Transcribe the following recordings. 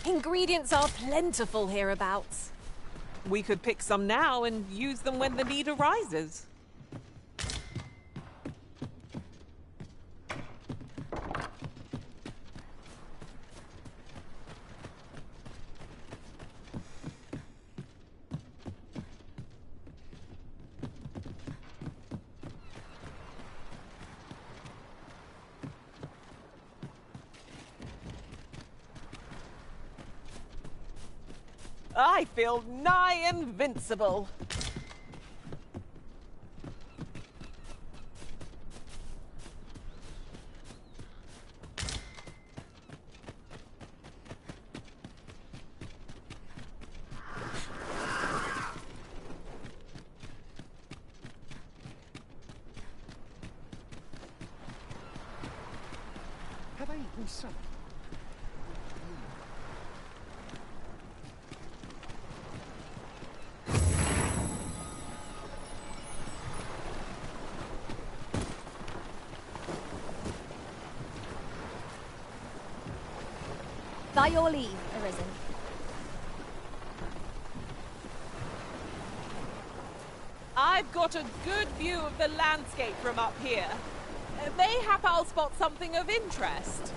Ingredients are plentiful hereabouts. We could pick some now and use them when the need arises. I feel nigh invincible. Have I eaten some? By your leave, Arisen. I've got a good view of the landscape from up here. Mayhap I'll spot something of interest.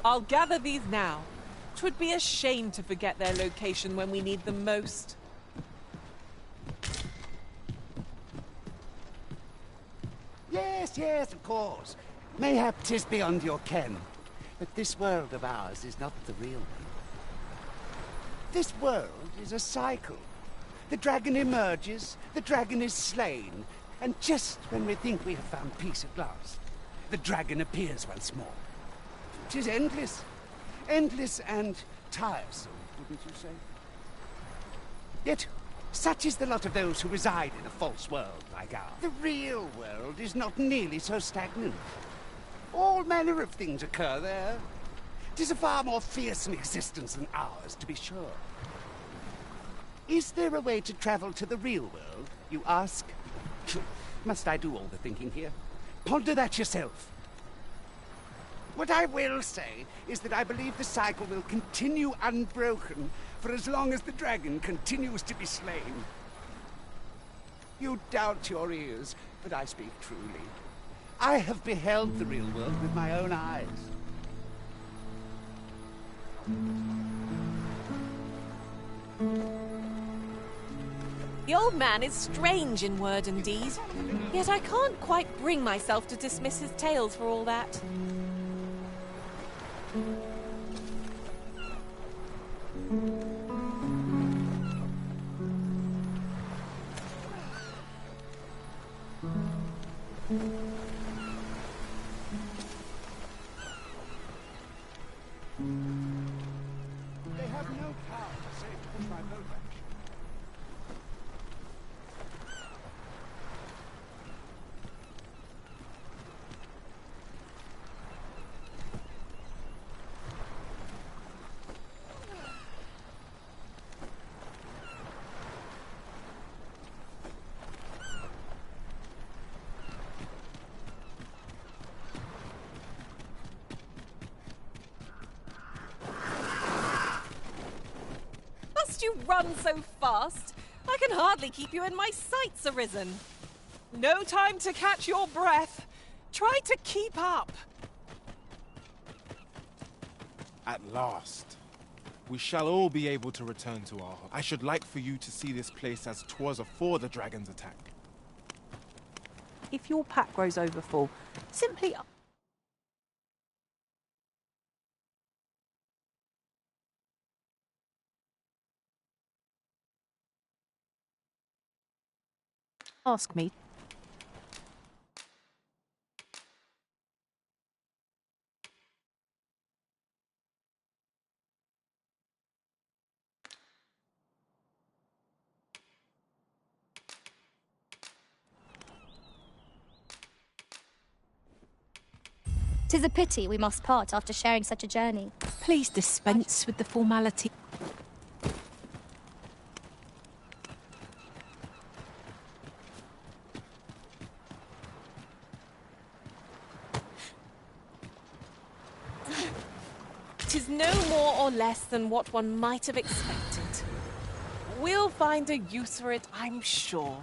I'll gather these now. 'Twould be a shame to forget their location when we need them most. Yes, of course. Mayhap 'tis beyond your ken. But this world of ours is not the real one. This world is a cycle. The dragon emerges, the dragon is slain, and just when we think we have found peace at last, the dragon appears once more. 'Tis endless. Endless and tiresome, wouldn't you say? Yet, Such is the lot of those who reside in a false world like ours. The real world is not nearly so stagnant. All manner of things occur there. 'Tis a far more fearsome existence than ours, to be sure. Is there a way to travel to the real world, you ask? Must I do all the thinking here? Ponder that yourself. What I will say is that I believe the cycle will continue unbroken for as long as the dragon continues to be slain. You doubt your ears, but I speak truly. I have beheld the real world with my own eyes. The old man is strange in word and deed, yet I can't quite bring myself to dismiss his tales for all that. They have no power save to push my boat back. Must you run so fast? I can hardly keep you in my sights, Arisen. No time to catch your breath. Try to keep up. At last. We shall all be able to return to our home. I should like for you to see this place as 'twas afore the dragon's attack. If your pack grows over full, simply ask me. "'Tis a pity we must part after sharing such a journey." Please dispense with the formality. Tis no more or less than what one might have expected. We'll find a use for it, I'm sure.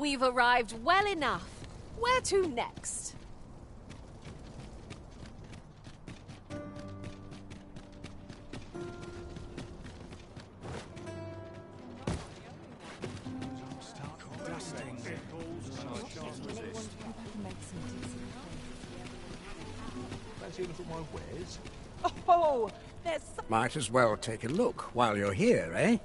We've arrived well enough. Where to next? Oh, there's Might as well take a look while you're here, eh?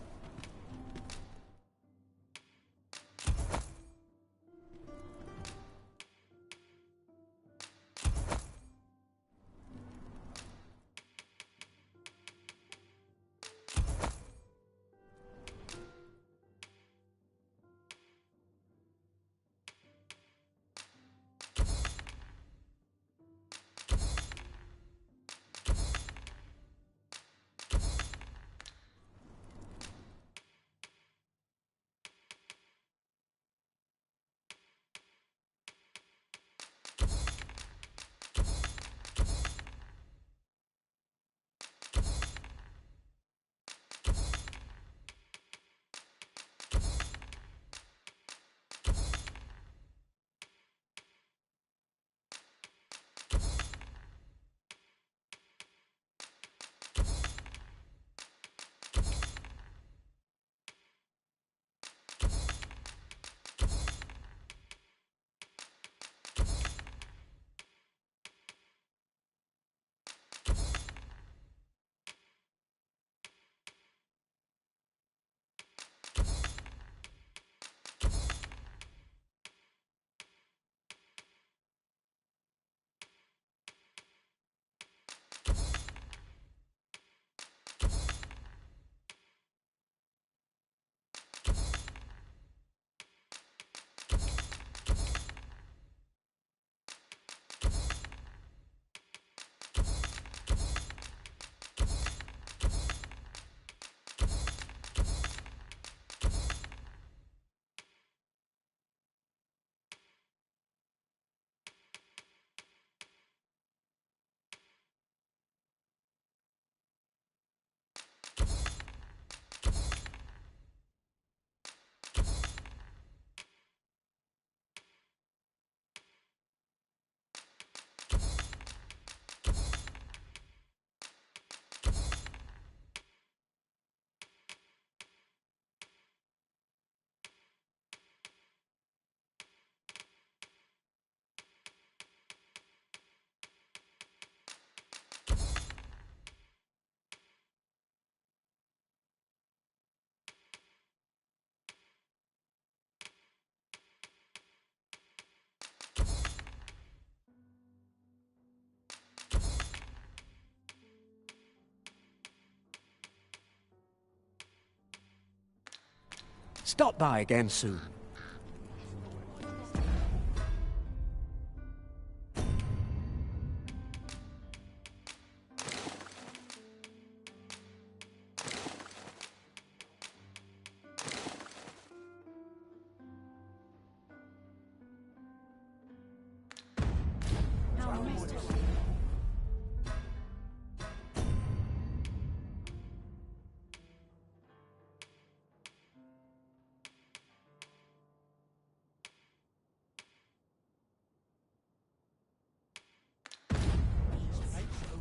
Stop by again soon.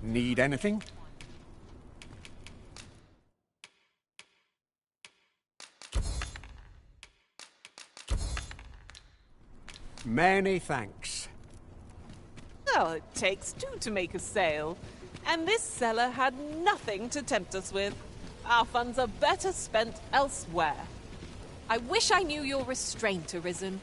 Need anything? Many thanks. Well, it takes two to make a sale. And this seller had nothing to tempt us with. Our funds are better spent elsewhere. I wish I knew your restraint, Arisen.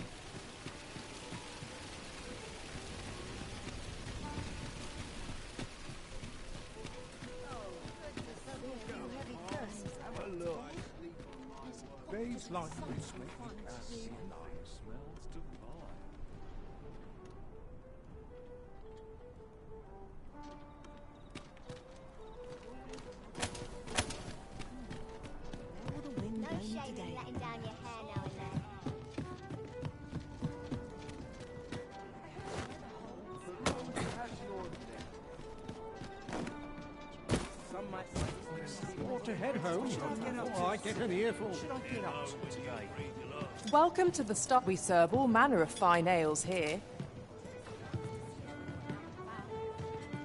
Days like this make me happy nice smells divine. No shame in letting down your hair now and then. Or to head home, or I get an earful. Should I get up today? Welcome to the stop. We serve all manner of fine ales here.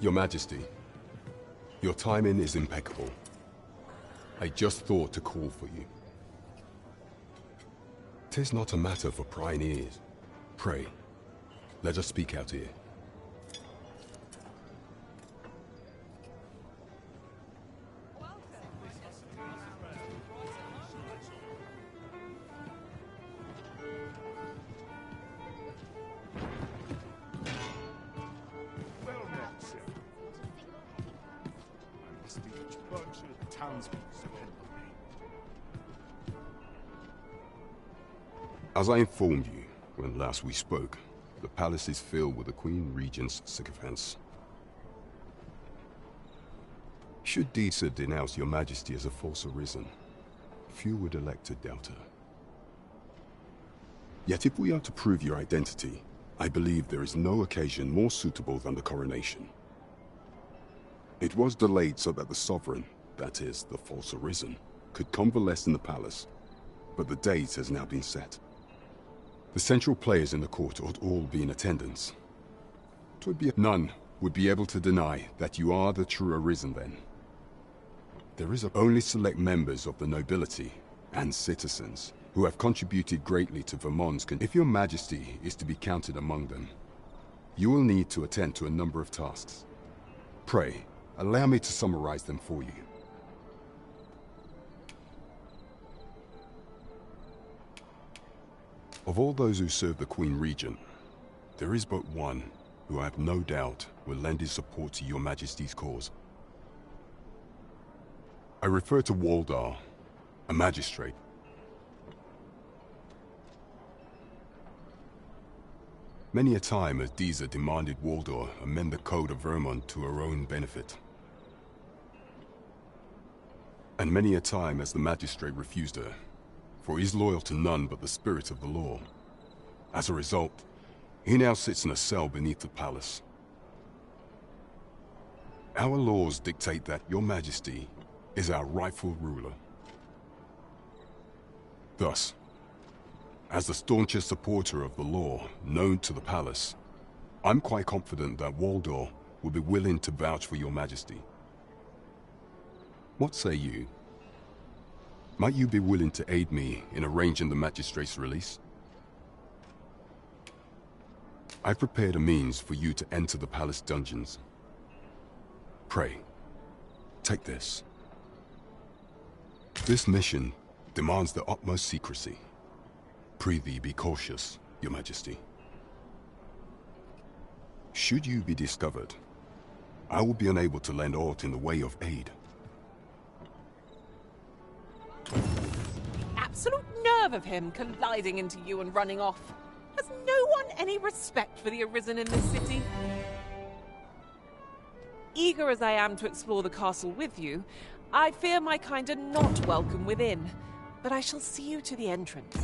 Your Majesty, your timing is impeccable. I just thought to call for you. 'Tis not a matter for prying ears. Pray, let us speak out here. As I informed you when last we spoke, the palace is filled with the Queen Regent's sycophants. Should Deesa denounce your Majesty as a false arisen, few would elect to doubt her. Yet if we are to prove your identity, I believe there is no occasion more suitable than the coronation. It was delayed so that the sovereign, that is, the false arisen, could convalesce in the palace, but the date has now been set. The central players in the court ought all be in attendance. None would be able to deny that you are the true arisen then. There is only select members of the nobility and citizens who have contributed greatly to Vermont's If your Majesty is to be counted among them, you will need to attend to a number of tasks. Pray, allow me to summarize them for you. Of all those who serve the Queen Regent, there is but one who I have no doubt will lend his support to your Majesty's cause. I refer to Waldar, a magistrate. Many a time has Deesa demanded Waldar amend the code of Vermont to her own benefit. And many a time has the magistrate refused her, for he is loyal to none but the spirit of the law. As a result, he now sits in a cell beneath the palace. Our laws dictate that your Majesty is our rightful ruler. Thus, as the staunchest supporter of the law known to the palace, I'm quite confident that Waldor will be willing to vouch for your Majesty. What say you? Might you be willing to aid me in arranging the magistrate's release? I've prepared a means for you to enter the palace dungeons. Pray, take this. This mission demands the utmost secrecy. Prithee be cautious, your Majesty. Should you be discovered, I will be unable to lend aught in the way of aid. Absolute nerve of him colliding into you and running off. Has no one any respect for the arisen in this city? Eager as I am to explore the castle with you, I fear my kind are not welcome within, but I shall see you to the entrance.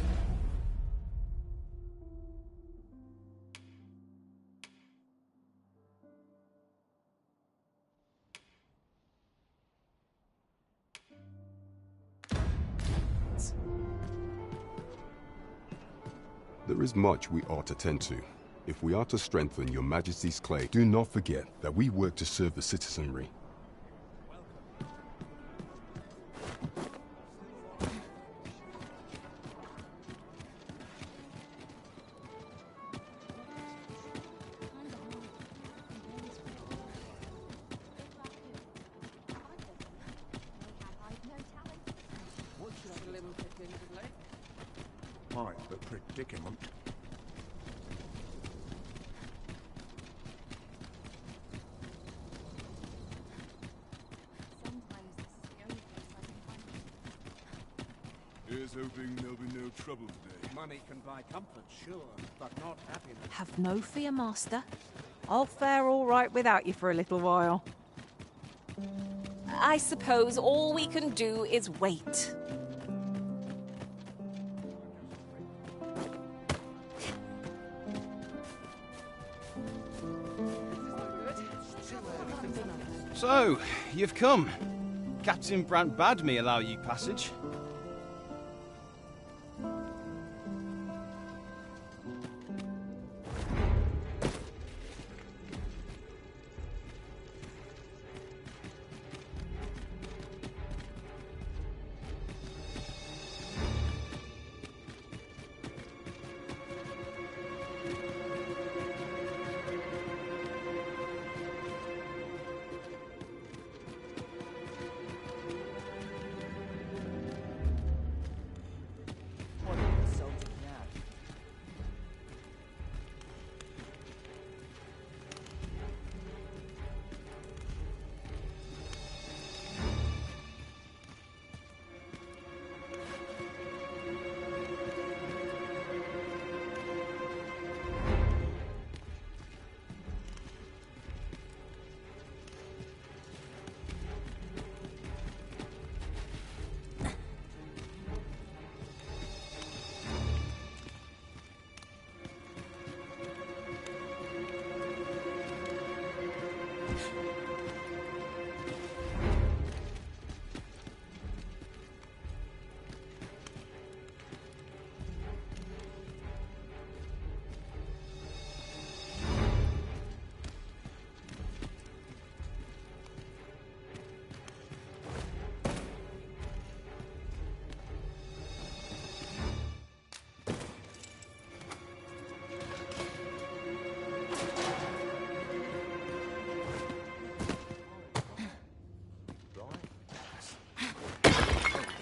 There is much we ought to tend to. If we are to strengthen your Majesty's claim, do not forget that we work to serve the citizenry. Quite the predicament. Here's hoping there'll be no trouble today. Money can buy comfort, sure, but not happiness. Have no fear, Master. I'll fare all right without you for a little while. I suppose all we can do is wait. So, you've come. Captain Brant bade me allow you passage.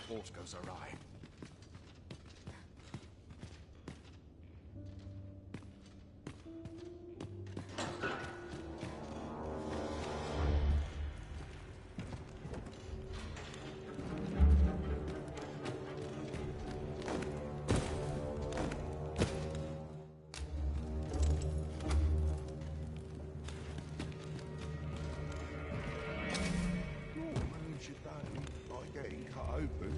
Horse goes awry. Getting cut open.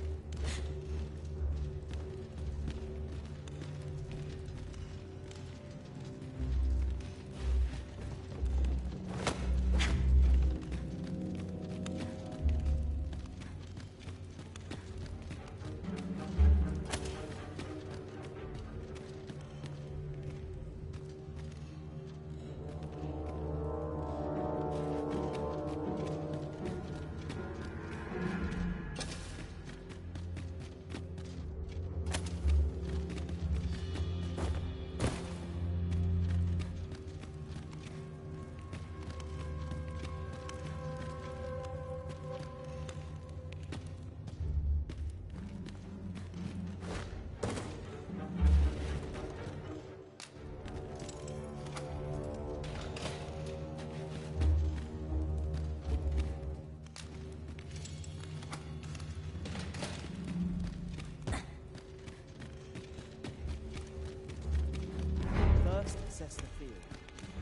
Assess the field,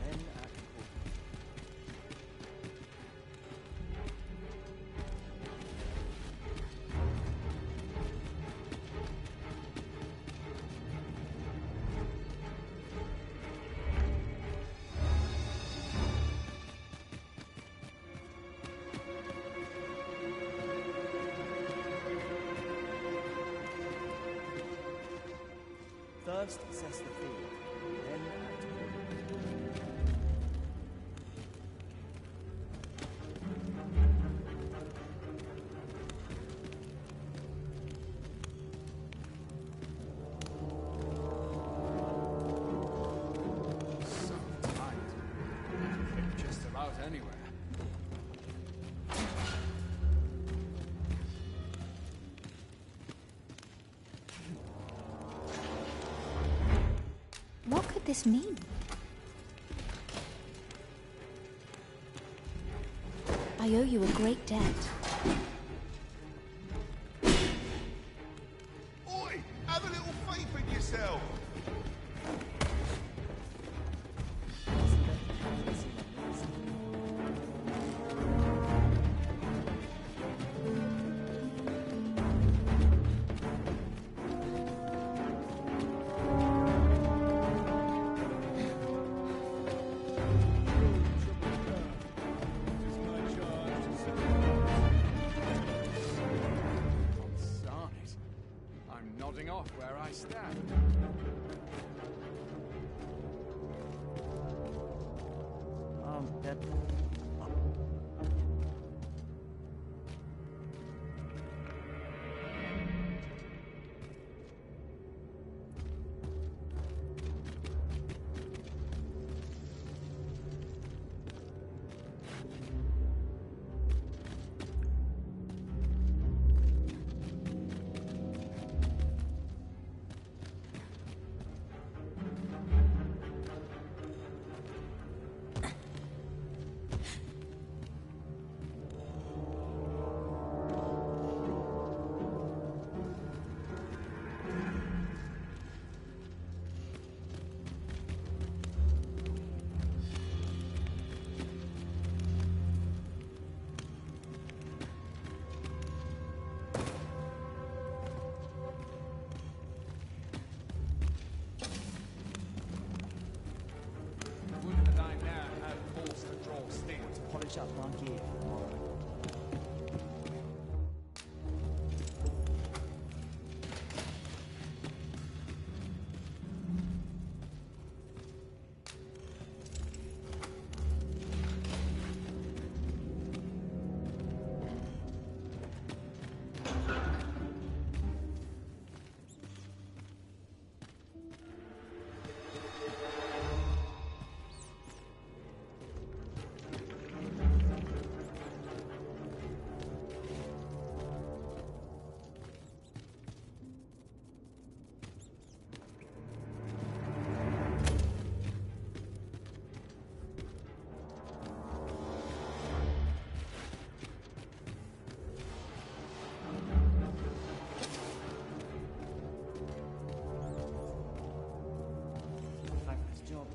then act accordingly. First, assess the field, then act accordingly. So tight. Fit just about anywhere. What could this mean? I owe you a great debt. Oi! Have a little faith in yourself! Nodding off where I stand. That... polish up my gear for tomorrow.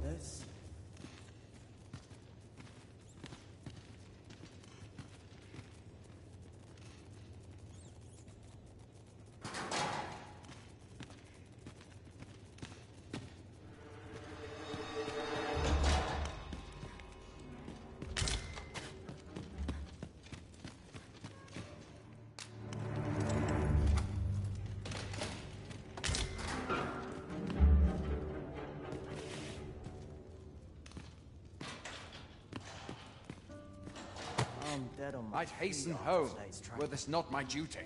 This. I'm dead on my I'd hasten feet home, after today's track. were this not my duty.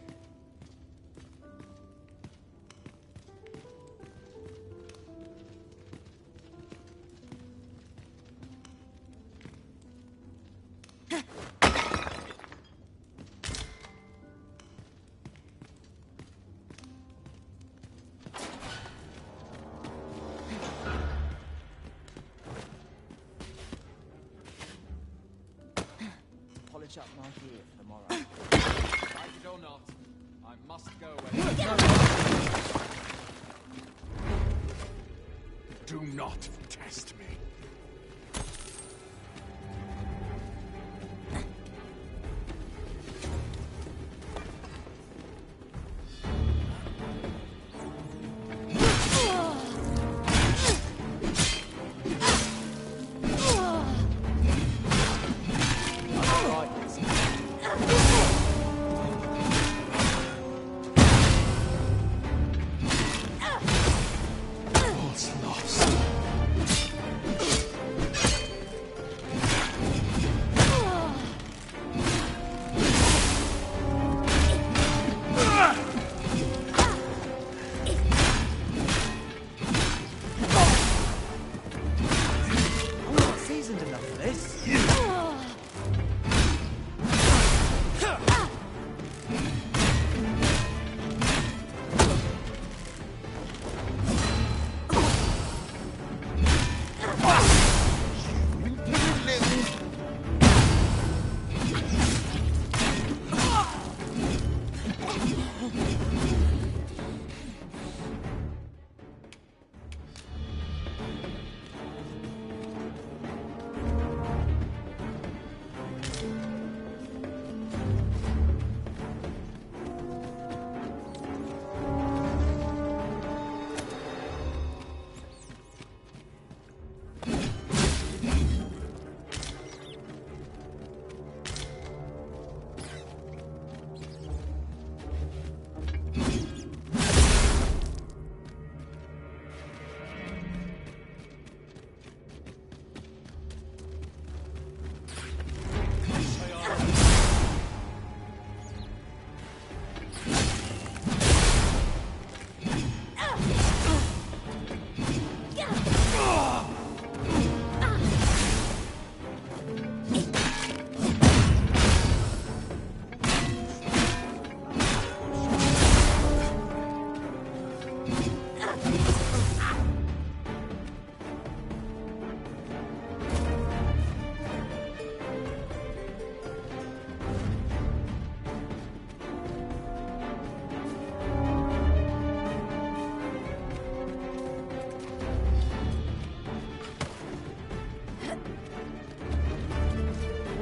Polish up my gear for tomorrow. Like it or not, I must go away. Do not test me.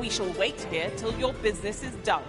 We shall wait here till your business is done.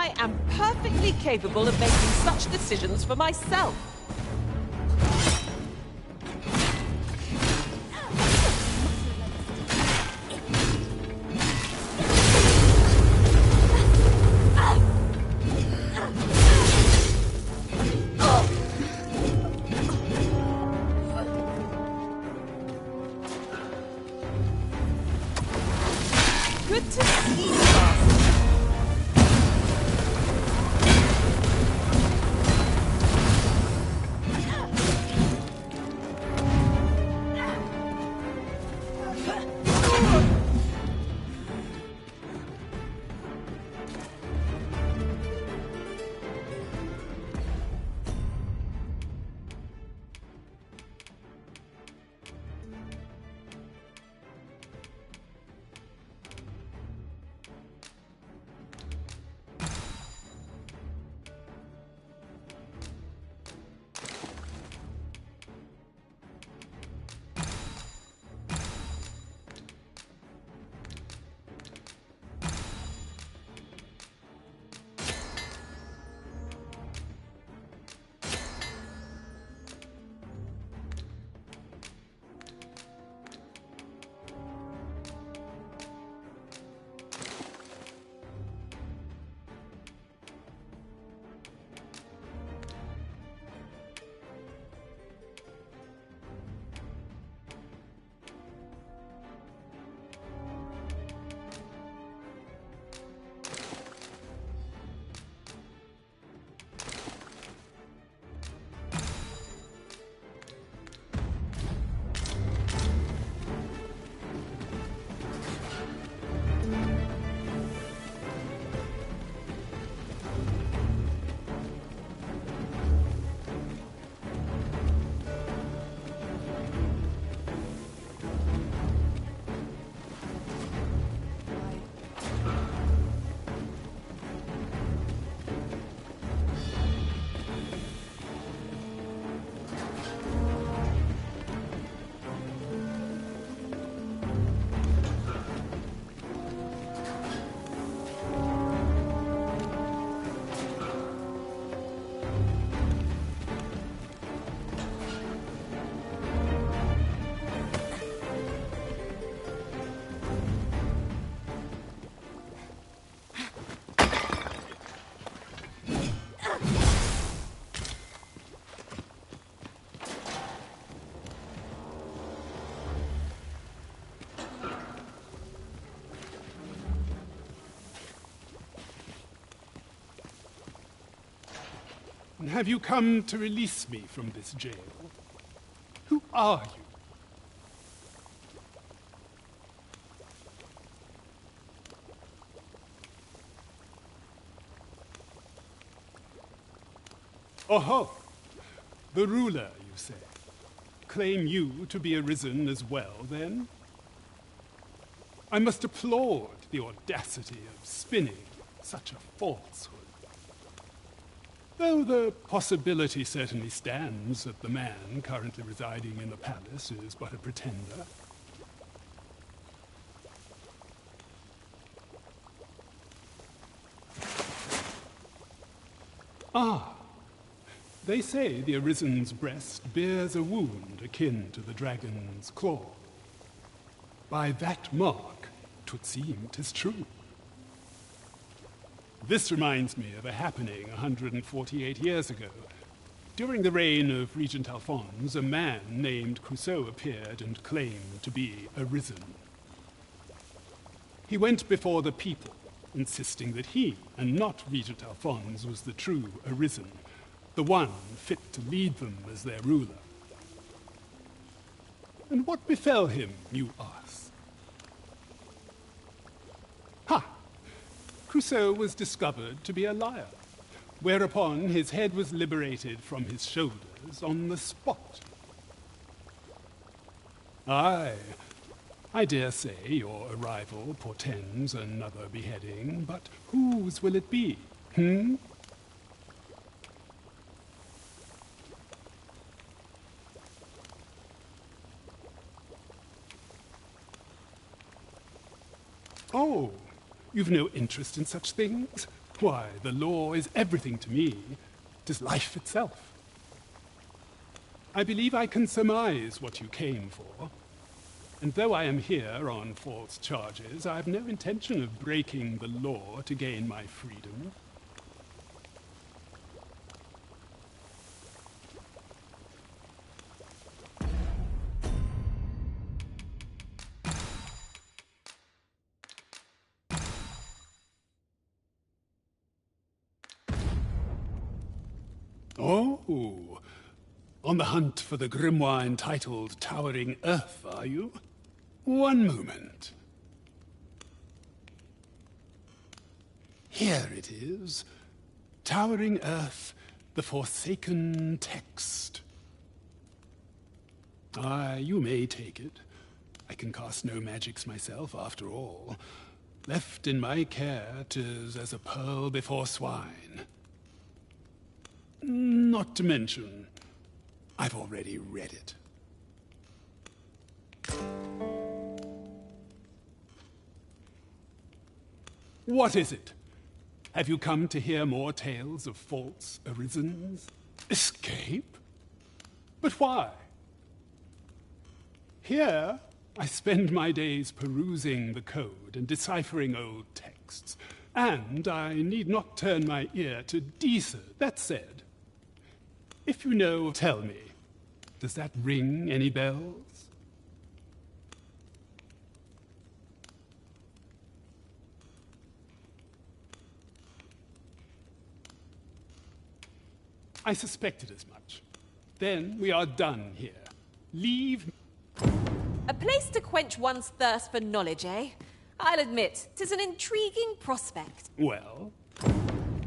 I am perfectly capable of making such decisions for myself. Have you come to release me from this jail? Who are you? Oho! The ruler, you say. Claim you to be arisen as well, then? I must applaud the audacity of spinning such a falsehood. Though the possibility certainly stands that the man currently residing in the palace is but a pretender. Ah, they say the Arisen's breast bears a wound akin to the dragon's claw. By that mark, 'twould seem 'tis true. This reminds me of a happening 148 years ago. During the reign of Regent Alphonse, a man named Crusoe appeared and claimed to be arisen. He went before the people, insisting that he, and not Regent Alphonse, was the true arisen, the one fit to lead them as their ruler. And what befell him, you ask? Ha! Crusoe was discovered to be a liar, whereupon his head was liberated from his shoulders on the spot. Aye, I dare say your arrival portends another beheading, but whose will it be, Oh, you've no interest in such things? Why, the law is everything to me. 'Tis life itself. I believe I can surmise what you came for. And though I am here on false charges, I have no intention of breaking the law to gain my freedom. Oh, on the hunt for the grimoire entitled Towering Earth, are you? One moment. Here it is. Towering Earth, the Forsaken Text. Aye, you may take it. I can cast no magics myself, after all. Left in my care, 'tis as a pearl before swine. Not to mention, I've already read it. What is it? Have you come to hear more tales of false arisens? Escape? But why? Here, I spend my days perusing the code and deciphering old texts, and I need not turn my ear to deceit. That said, if you know, tell me, does that ring any bells? I suspected as much. Then we are done here. Leave. A place to quench one's thirst for knowledge, eh? I'll admit, 'tis an intriguing prospect. Well,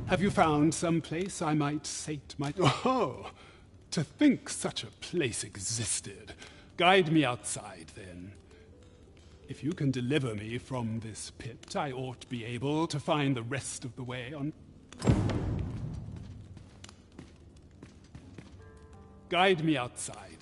have you found some place I might sate my... Oh, to think such a place existed. Guide me outside, then. If you can deliver me from this pit, I ought to be able to find the rest of the way on... Guide me outside.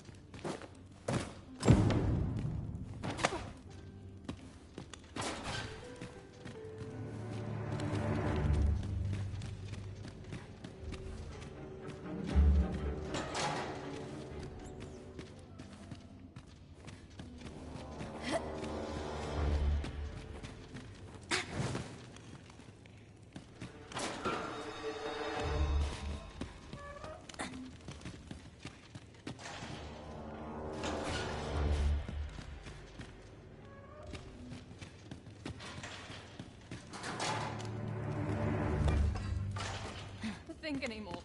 Think anymore.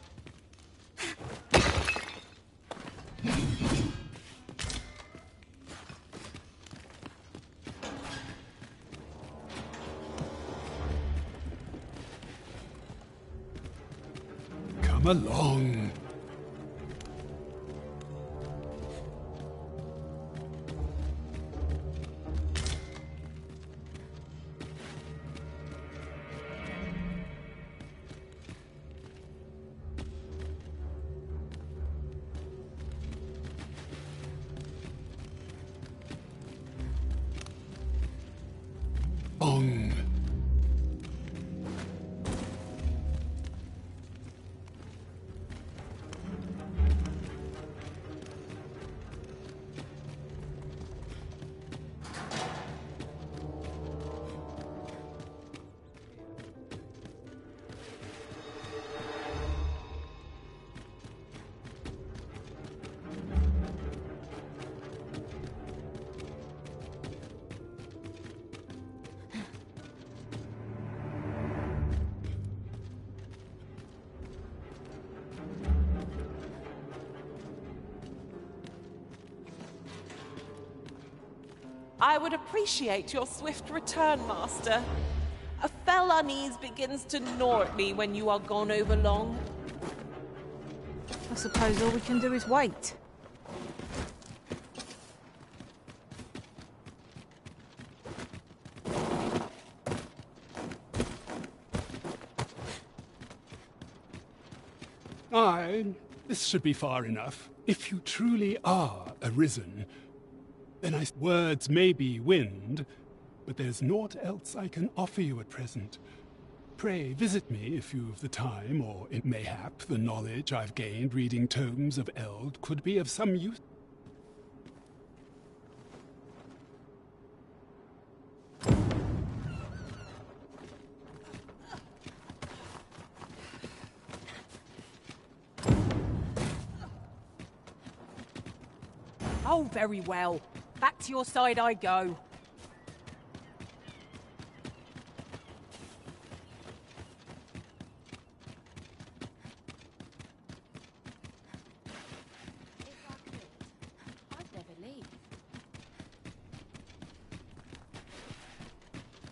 along. Bong. I would appreciate your swift return, Master. A fell unease begins to gnaw at me when you are gone over long. I suppose all we can do is wait. Aye, this should be far enough. If you truly are arisen, then words may be wind, but there's naught else I can offer you at present. Pray visit me if you've the time, or mayhap the knowledge I've gained reading tomes of Eld could be of some use. Oh, very well. Back to your side I go.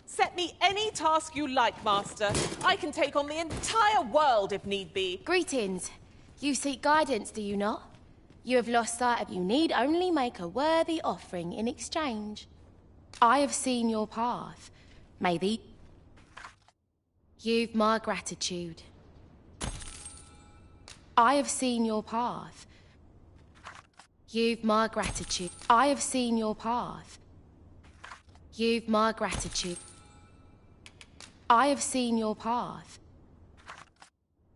Set me any task you like, Master. I can take on the entire world if need be. Greetings. You seek guidance, do you not? You have lost sight of you need only make a worthy offering in exchange. I have seen your path. May the... You've my gratitude. I have seen your path. You've my gratitude. I have seen your path. You've my gratitude. I have seen your path.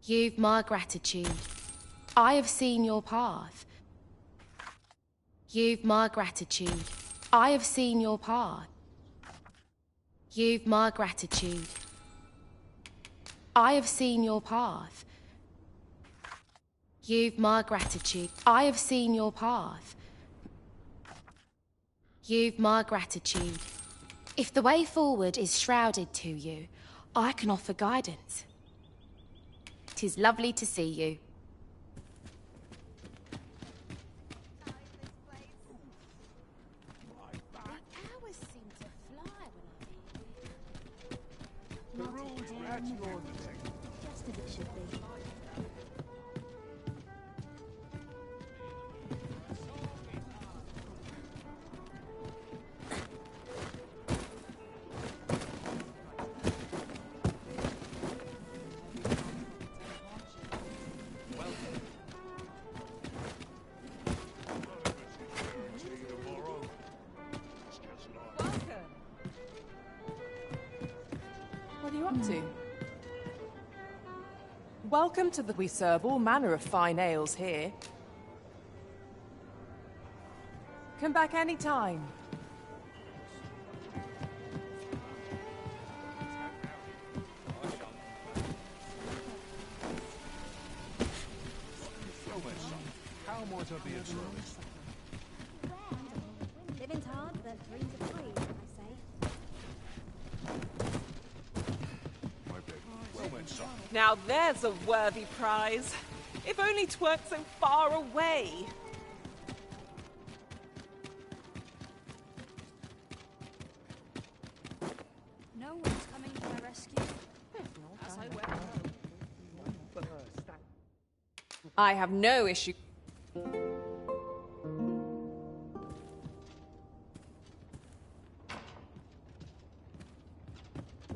You've my gratitude. I have seen your path. You've my gratitude. I have seen your path. You've my gratitude. I have seen your path. You've my gratitude. I have seen your path. You've my gratitude. If the way forward is shrouded to you, I can offer guidance. 'Tis lovely to see you. The rules are at your disposal. Just as it should be. What are you up to? Welcome to we serve all manner of fine ales here. Come back any time. How might I be of service? Living's hard, but dreams are free, I say. My bed. Well then, son. Now there's a worthy prize. If only 'tweren't so far away. No one's coming to my rescue. As I went. I have no issue.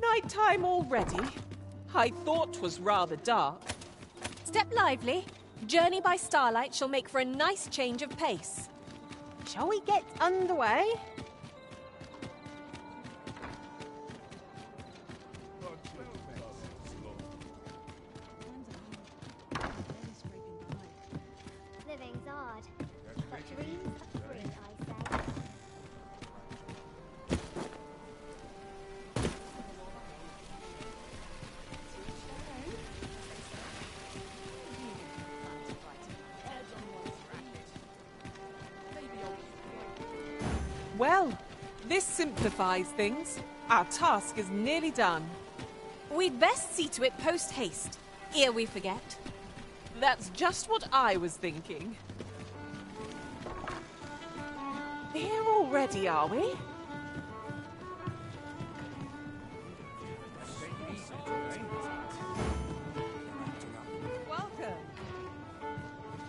Nighttime already? I thought 'twas rather dark. Step lively. Journey by starlight shall make for a nice change of pace. Shall we get underway? Living's hard, but dreams are free, I say. Well, this simplifies things. Our task is nearly done. We'd best see to it post-haste, ere we forget. That's just what I was thinking. Here already, are we? Welcome.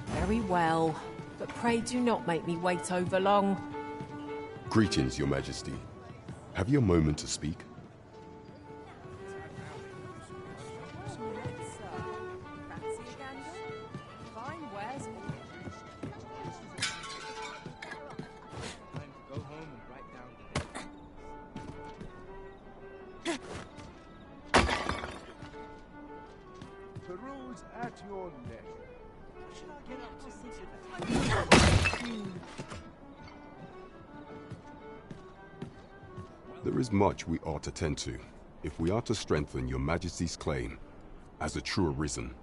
Very well, but pray do not make me wait over long. Greetings, Your Majesty. Have you a moment to speak? Peruse at your leisure. Should I get up to There is much we ought to tend to, if we are to strengthen Your Majesty's claim as a true arisen.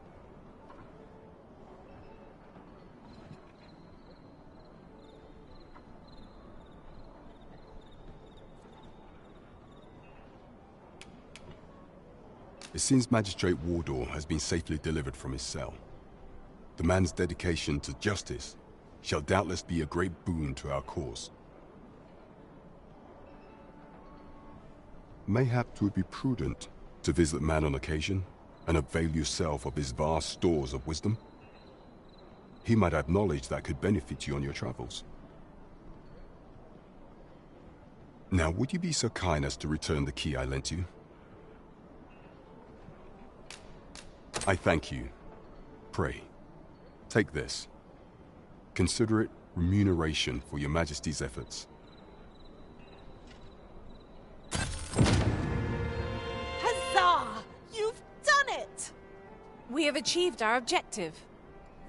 It seems Magistrate Wardor has been safely delivered from his cell. The man's dedication to justice shall doubtless be a great boon to our cause. Mayhap 'twould be prudent to visit the man on occasion and avail yourself of his vast stores of wisdom. He might have knowledge that could benefit you on your travels. Now, would you be so kind as to return the key I lent you? I thank you. Pray, take this. Consider it remuneration for Your Majesty's efforts. Huzzah! You've done it! We have achieved our objective.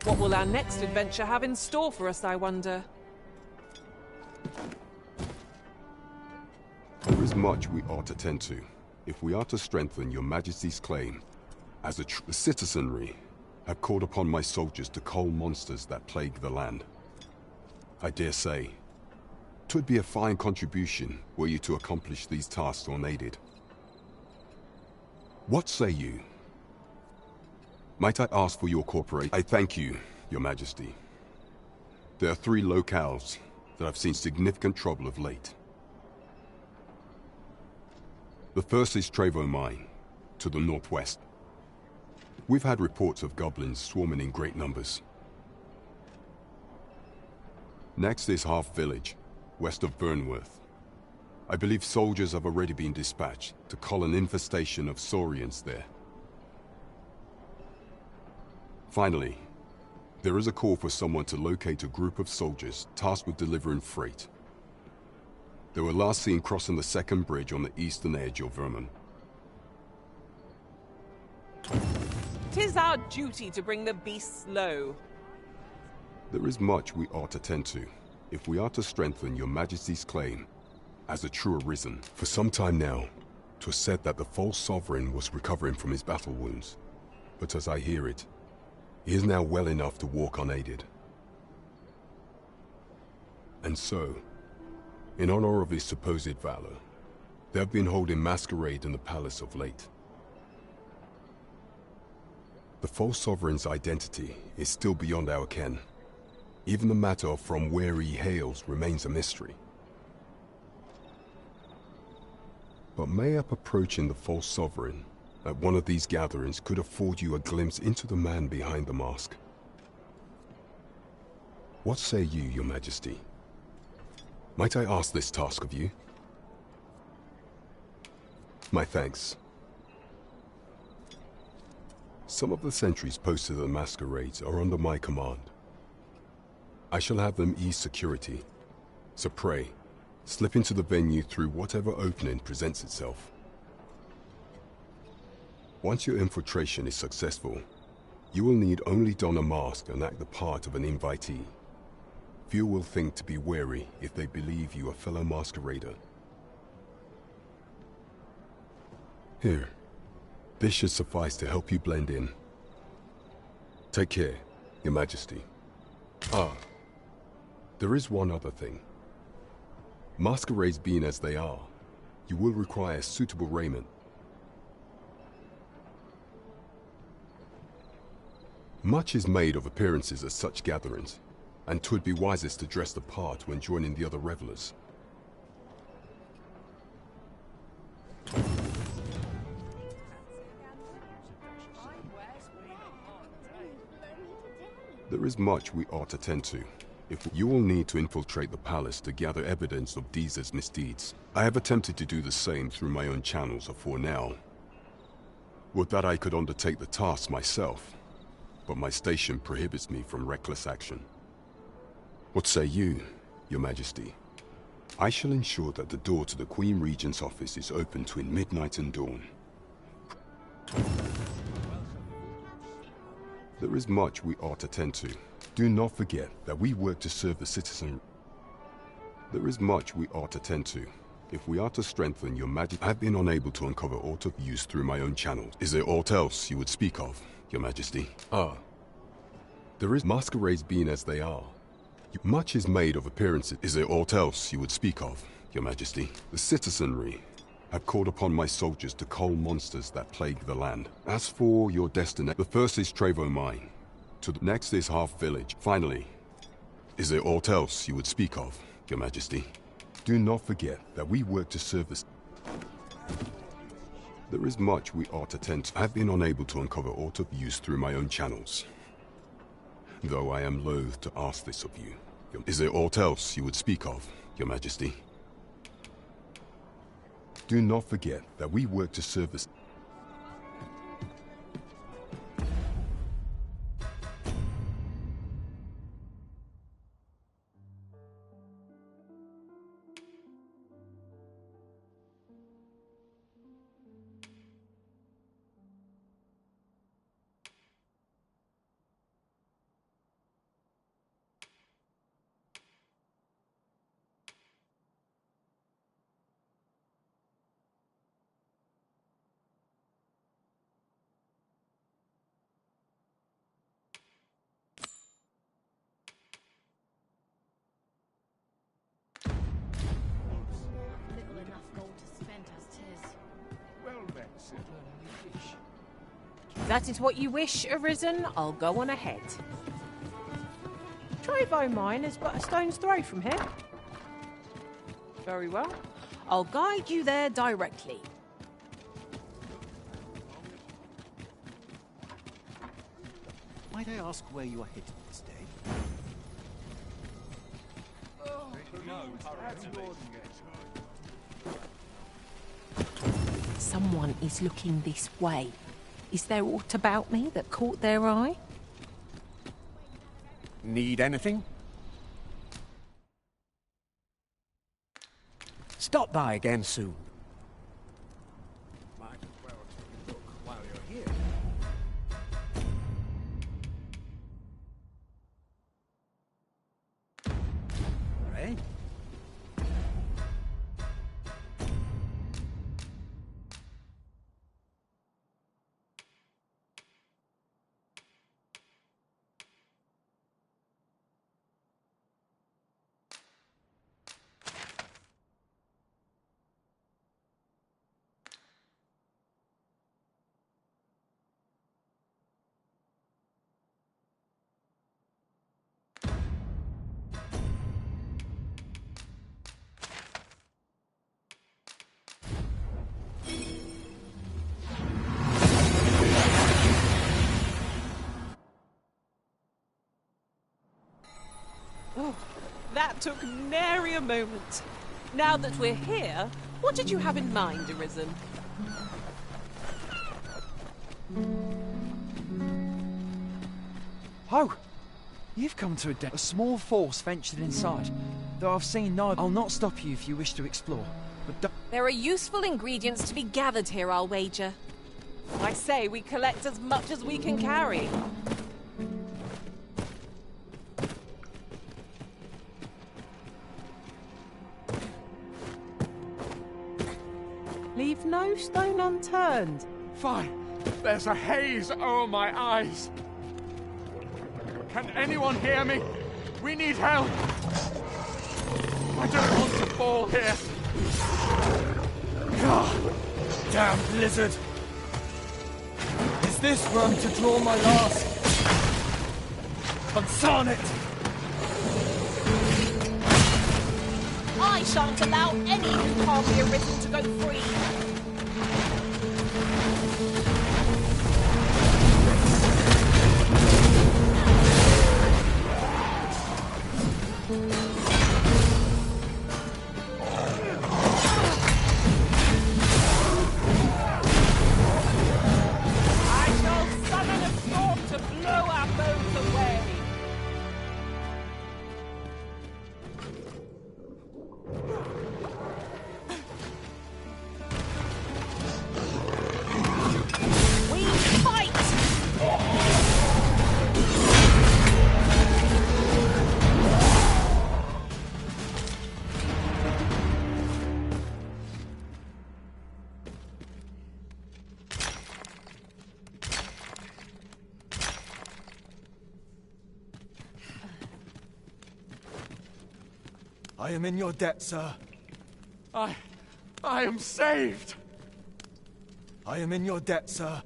What will our next adventure have in store for us, I wonder? There is much we ought to tend to, if we are to strengthen Your Majesty's claim as the citizenry have called upon my soldiers to cull monsters that plague the land. I dare say, 'twould be a fine contribution were you to accomplish these tasks unaided. What say you? Might I ask for your cooperation? I thank you, Your Majesty. There are 3 locales that have seen significant trouble of late. The first is Trevo Mine, to the northwest. We've had reports of goblins swarming in great numbers. Next is Half Village, west of Burnworth. I believe soldiers have already been dispatched to cull an infestation of saurians there. Finally, there is a call for someone to locate a group of soldiers tasked with delivering freight. They were last seen crossing the second bridge on the eastern edge of Vermont. 'Tis our duty to bring the beasts low. There is much we ought to tend to, if we are to strengthen Your Majesty's claim as a true arisen. For some time now, 'twas said that the false sovereign was recovering from his battle wounds. But as I hear it, he is now well enough to walk unaided. And so, in honor of his supposed valor, they have been holding masquerade in the palace of late. The false sovereign's identity is still beyond our ken. Even the matter of from where he hails remains a mystery. But mayhap approaching the false sovereign at one of these gatherings could afford you a glimpse into the man behind the mask. What say you, Your Majesty? Might I ask this task of you? My thanks. Some of the sentries posted at the masquerades are under my command. I shall have them ease security. So pray, slip into the venue through whatever opening presents itself. Once your infiltration is successful, you will need only don a mask and act the part of an invitee. Few will think to be wary if they believe you a fellow masquerader. Here, this should suffice to help you blend in. Take care, Your Majesty. Ah, there is one other thing. Masquerades being as they are, you will require suitable raiment. Much is made of appearances at such gatherings, and 'twould be wisest to dress the part when joining the other revelers. There is much we ought to tend to. If you will need to infiltrate the palace to gather evidence of Deez's misdeeds, I have attempted to do the same through my own channels afore now. Would that I could undertake the task myself, but my station prohibits me from reckless action. What say you, Your Majesty? I shall ensure that the door to the Queen Regent's office is open between midnight and dawn. There is much we ought to tend to. Do not forget that we work to serve the citizen. There is much we ought to tend to. If we are to strengthen Your Majesty, I have been unable to uncover aught of use through my own channels. Is there aught else you would speak of, Your Majesty? Ah, there is masquerades being as they are. Much is made of appearances. Is there aught else you would speak of, Your Majesty? The citizenry have called upon my soldiers to cull monsters that plague the land. As for your destiny, the first is Trevo Mine. To the next is Half Village. Finally, is there aught else you would speak of, Your Majesty? Do not forget that we work to serve this. There is much we ought to tend to. I have been unable to uncover aught of use through my own channels, though I am loath to ask this of you. Is there aught else you would speak of, Your Majesty? Do not forget that we work to serve this. If that is what you wish, Arisen, I'll go on ahead. Trevo Mine is but a stone's throw from here. Very well. I'll guide you there directly. Might I ask where you are headed this day? Someone is looking this way. Is there aught about me that caught their eye? Need anything? Stop by again soon. Might as well take a look while you're here. Right? Oh, that took nary a moment. Now that we're here, what did you have in mind, Arisen? Ho! You've come to a small force ventured inside. Though I've seen no, I'll not stop you if you wish to explore. But don't... There are useful ingredients to be gathered here, I'll wager. I say we collect as much as we can carry. Leave no stone unturned. Fine. There's a haze over my eyes. Can anyone hear me? We need help. I don't want to fall here. Damn blizzard! Is this where I'm to draw my last? Consarn it! I shan't allow any who can't be arisen to go free. I shall summon a storm to blow our boats away. We fight! I am in your debt, sir. I am saved. I am in your debt, sir.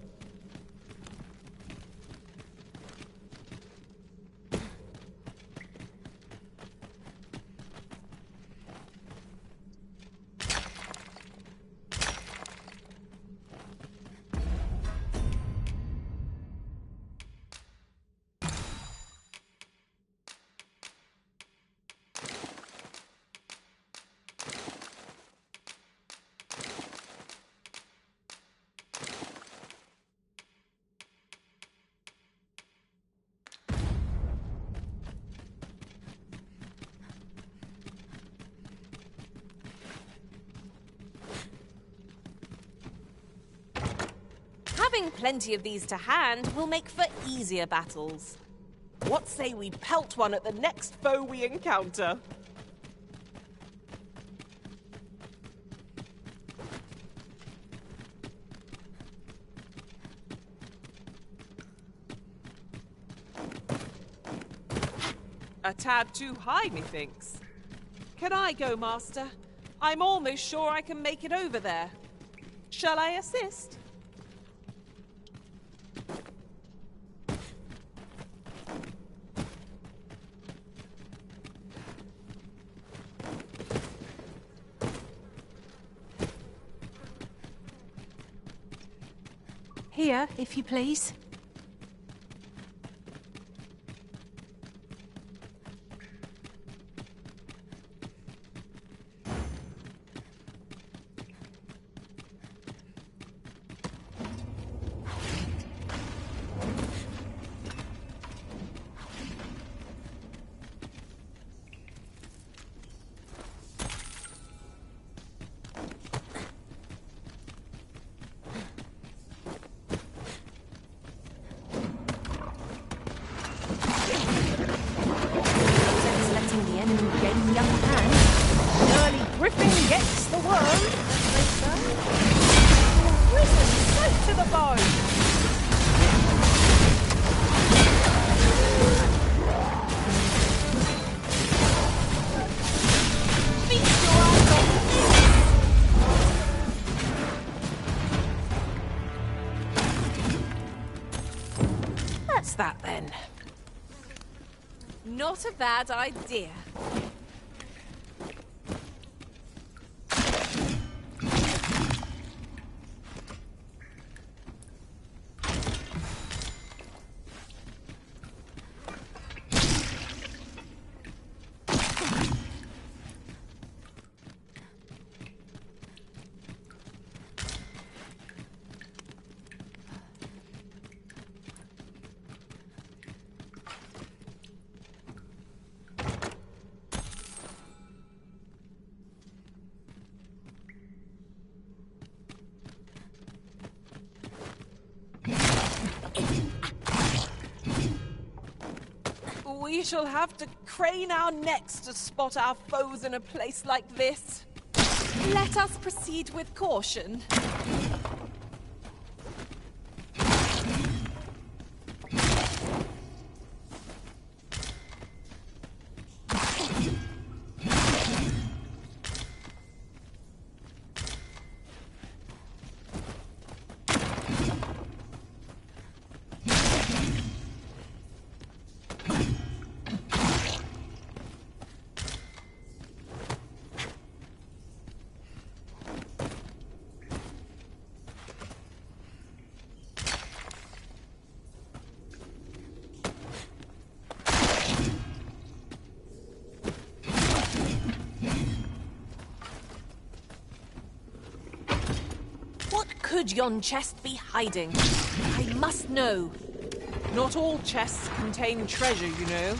Having plenty of these to hand will make for easier battles. What say we pelt one at the next foe we encounter? A tad too high, methinks. Can I go, Master? I'm almost sure I can make it over there. Shall I assist? Here, if you please. What's that then? Not a bad idea. We shall have to crane our necks to spot our foes in a place like this. Let us proceed with caution. Could yon chest be hiding? I must know. Not all chests contain treasure, you know.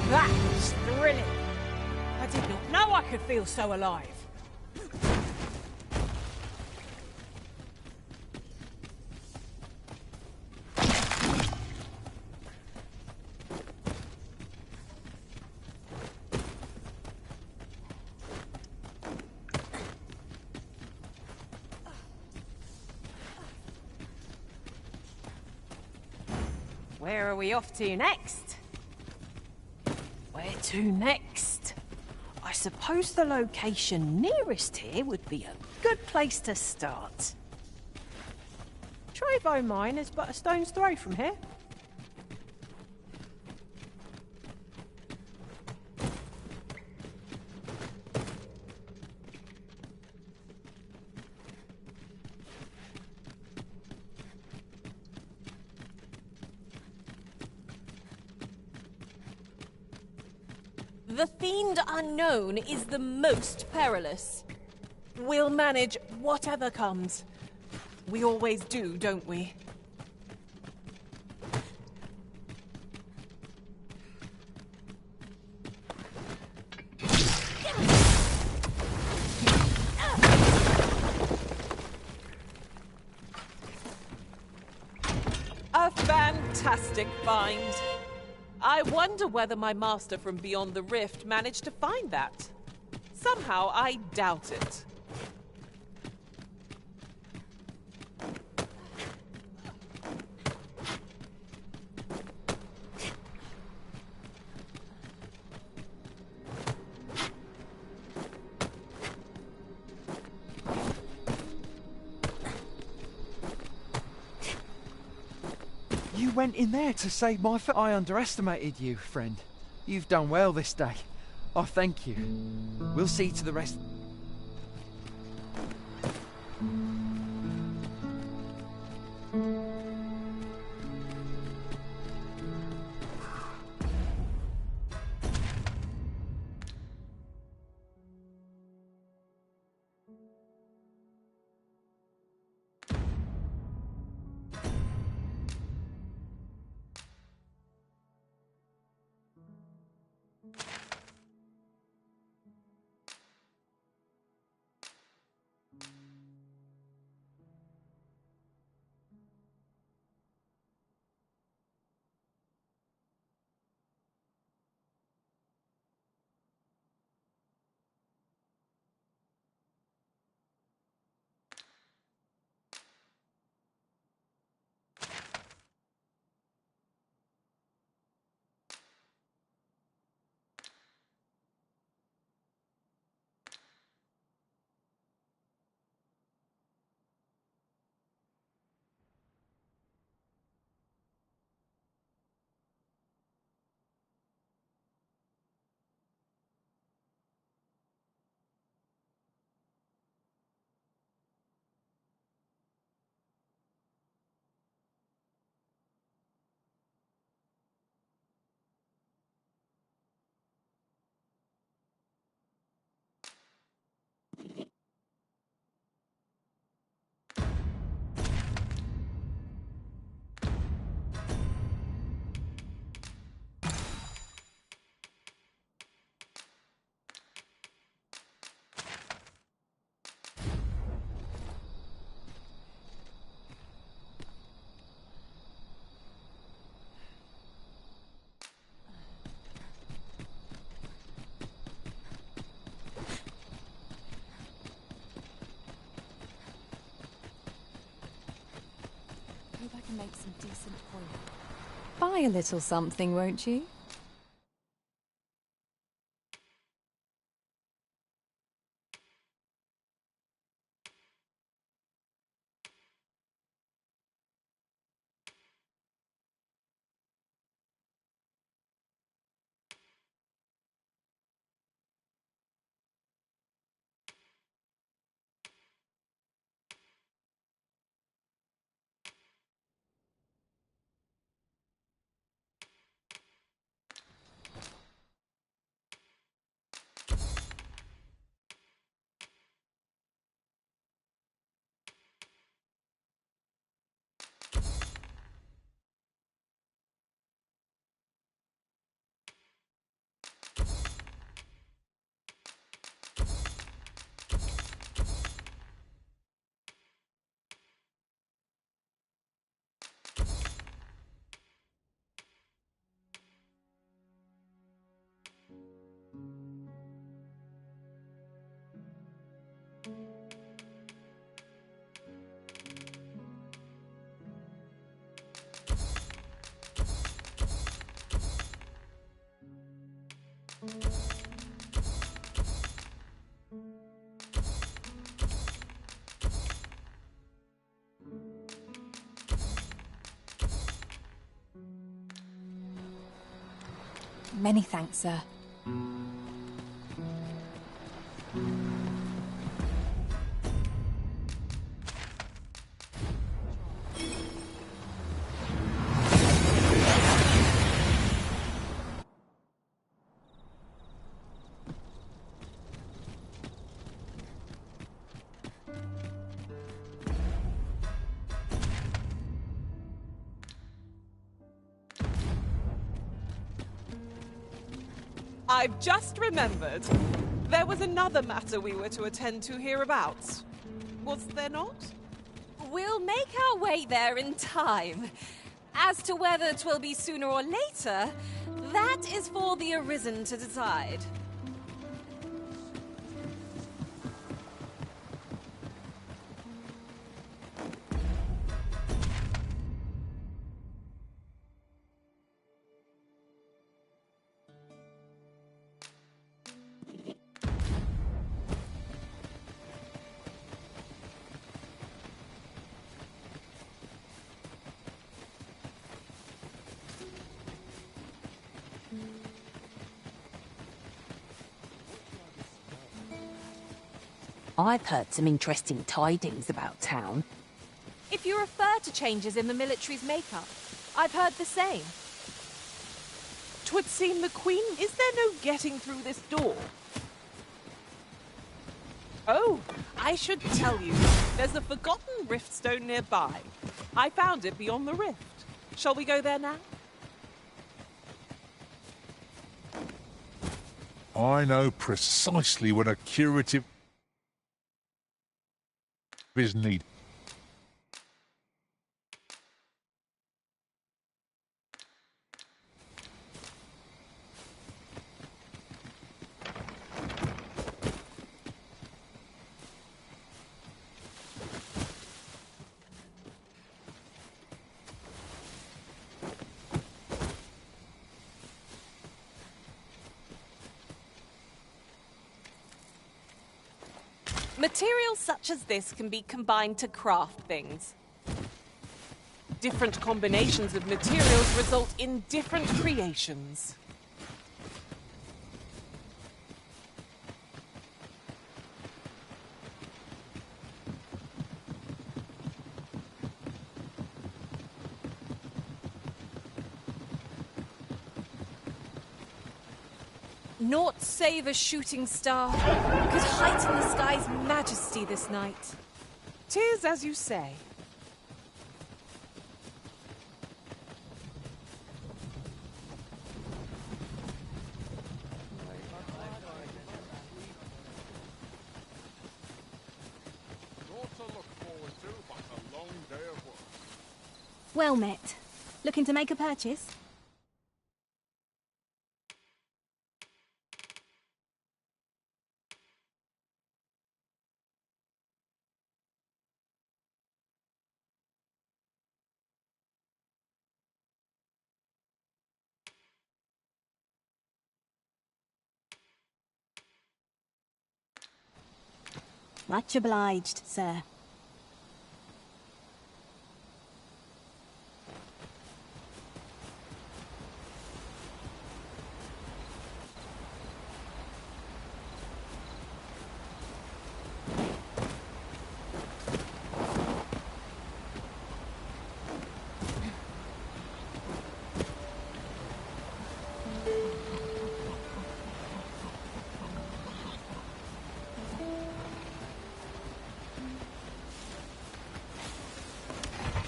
That was thrilling. I did not know I could feel so alive. Where are we off to next? Where to next? I suppose the location nearest here would be a good place to start. Trevo Mine is but a stone's throw from here. The fiend unknown is the most perilous. We'll manage whatever comes. We always do, don't we? A fantastic find. I wonder whether my master from beyond the rift managed to find that. Somehow I doubt it. You went in there to save my I underestimated you, friend. You've done well this day. I thank you. We'll see to the rest. Buy a little something, won't you? Many thanks, sir. I've just remembered. There was another matter we were to attend to hereabouts. Was there not? We'll make our way there in time. As to whether 'twill be sooner or later, that is for the Arisen to decide. I've heard some interesting tidings about town. If you refer to changes in the military's makeup, I've heard the same. 'Twould seem the Queen... Is there no getting through this door? Oh, I should tell you. There's a forgotten riftstone nearby. I found it beyond the rift. Shall we go there now? I know precisely when a curative is needed. Materials such as this can be combined to craft things. Different combinations of materials result in different creations. Naught save a shooting star could heighten the sky's majesty this night. 'Tis as you say. Well met. Looking to make a purchase? Much obliged, sir.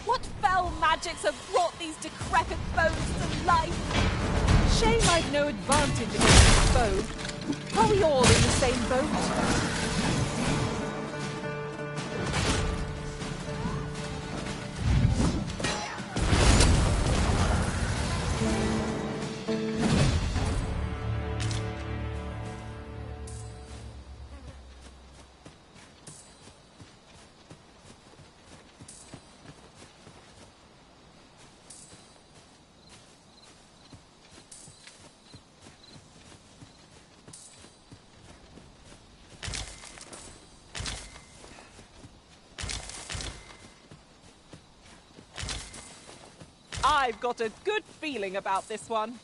What fell magics have brought these decrepit bones to life? Shame I've no advantage against this foe. Are we all in the same boat? I've got a good feeling about this one.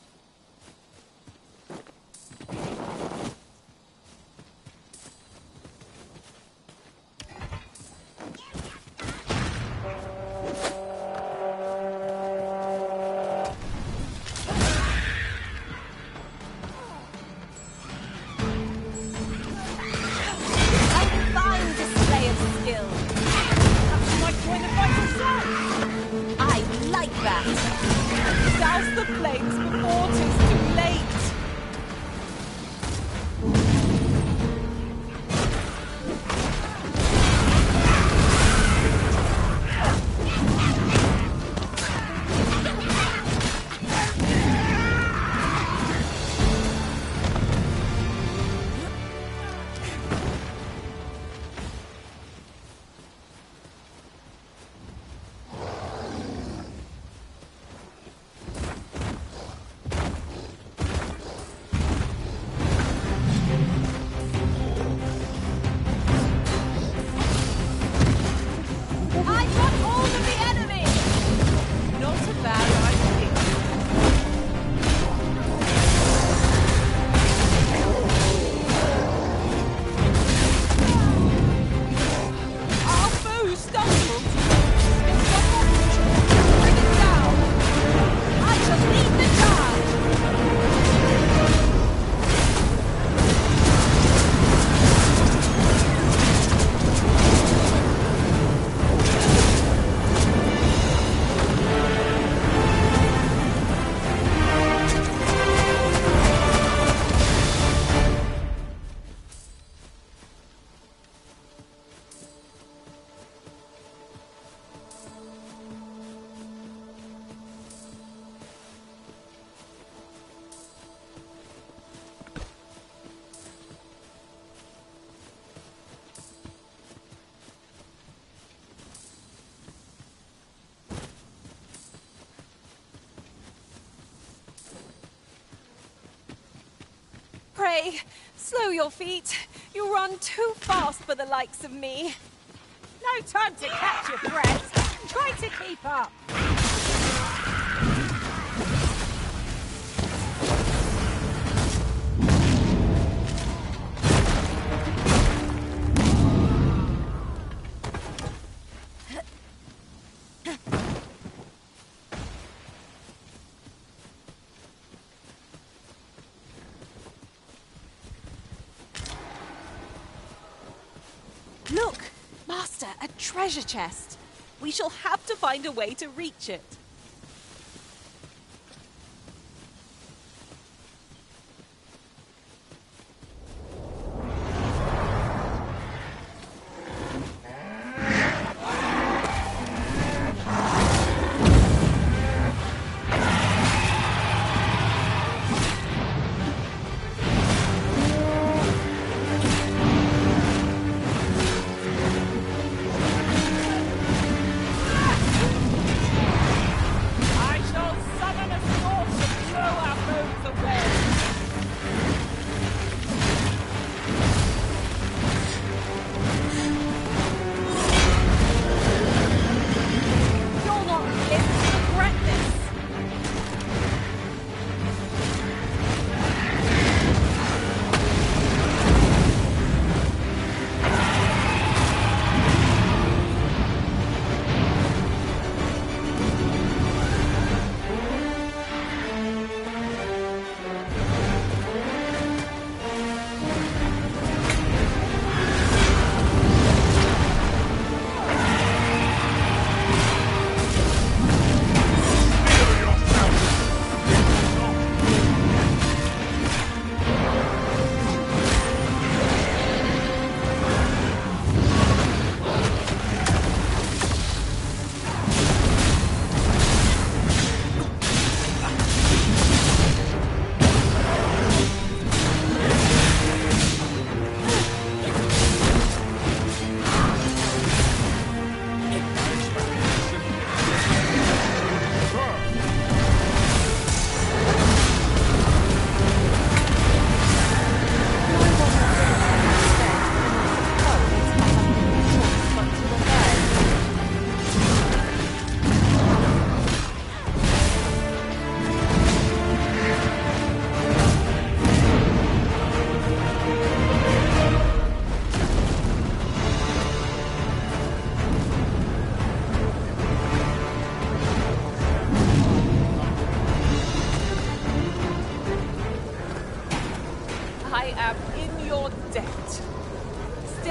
Pray, slow your feet. You run too fast for the likes of me. No time to catch your breath. Try to keep up. Look, Master, a treasure chest. We shall have to find a way to reach it.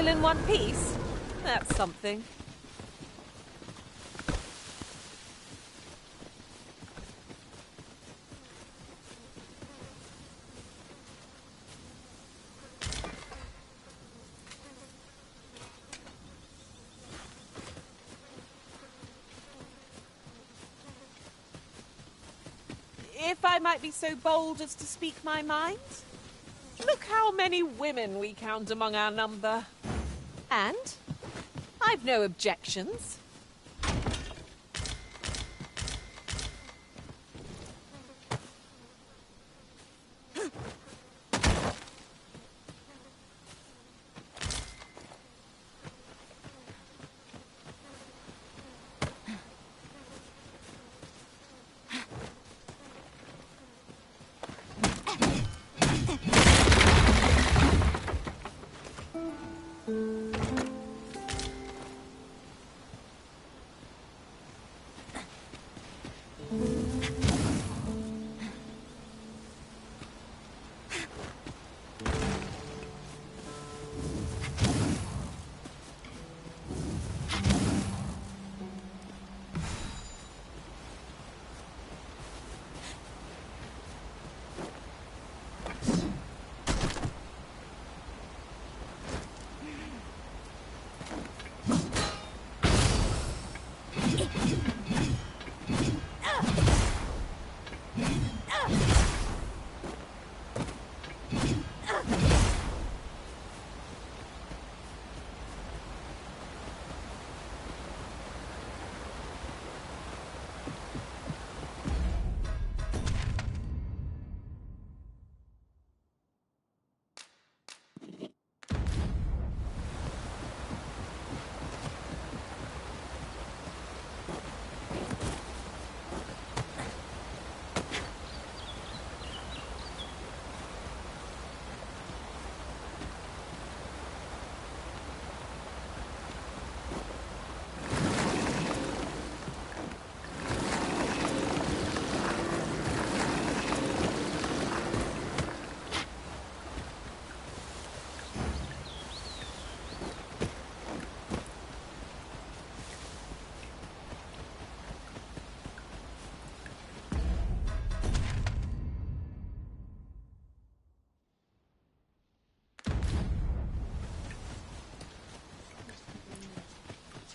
still in one piece? That's something. If I might be so bold as to speak my mind, look how many women we count among our number. And I've no objections.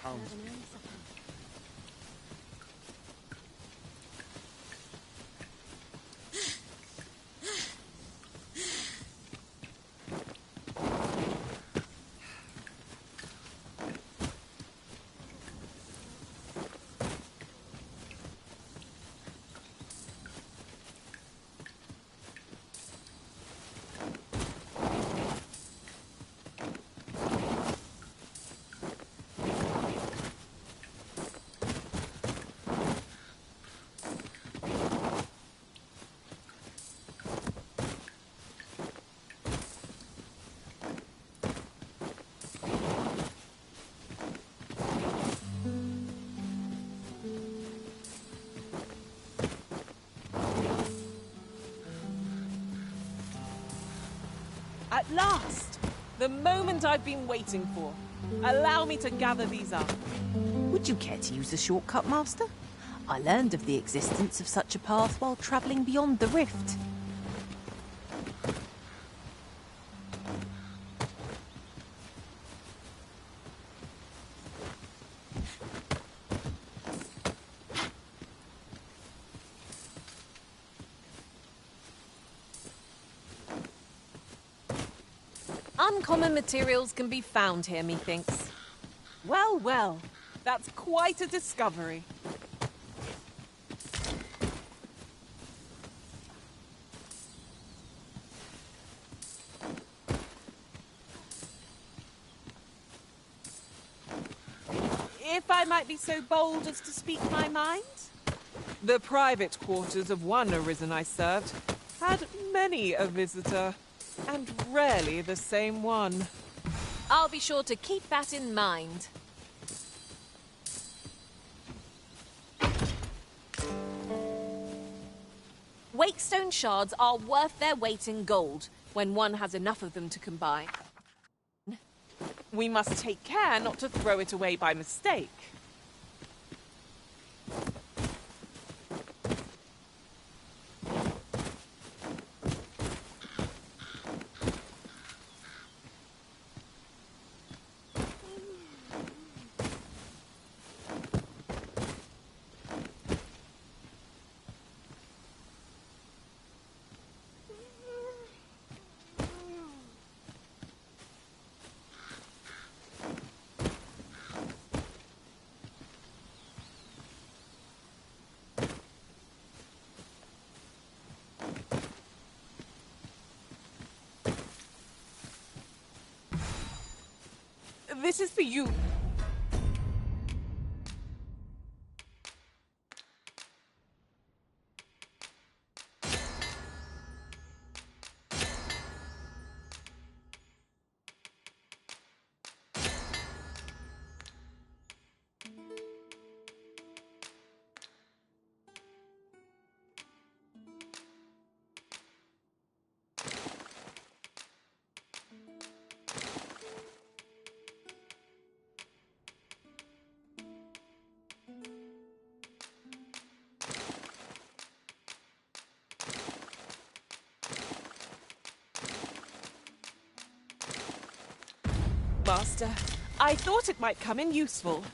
Sounds At last! The moment I've been waiting for. Allow me to gather these up. Would you care to use a shortcut, Master? I learned of the existence of such a path while travelling beyond the rift. Uncommon materials can be found here, methinks. Well, well, that's quite a discovery. If I might be so bold as to speak my mind, the private quarters of one Arisen I served had many a visitor. And rarely the same one. I'll be sure to keep that in mind. Wakestone shards are worth their weight in gold when one has enough of them to combine. We must take care not to throw it away by mistake. This is for you. Master, I thought it might come in useful.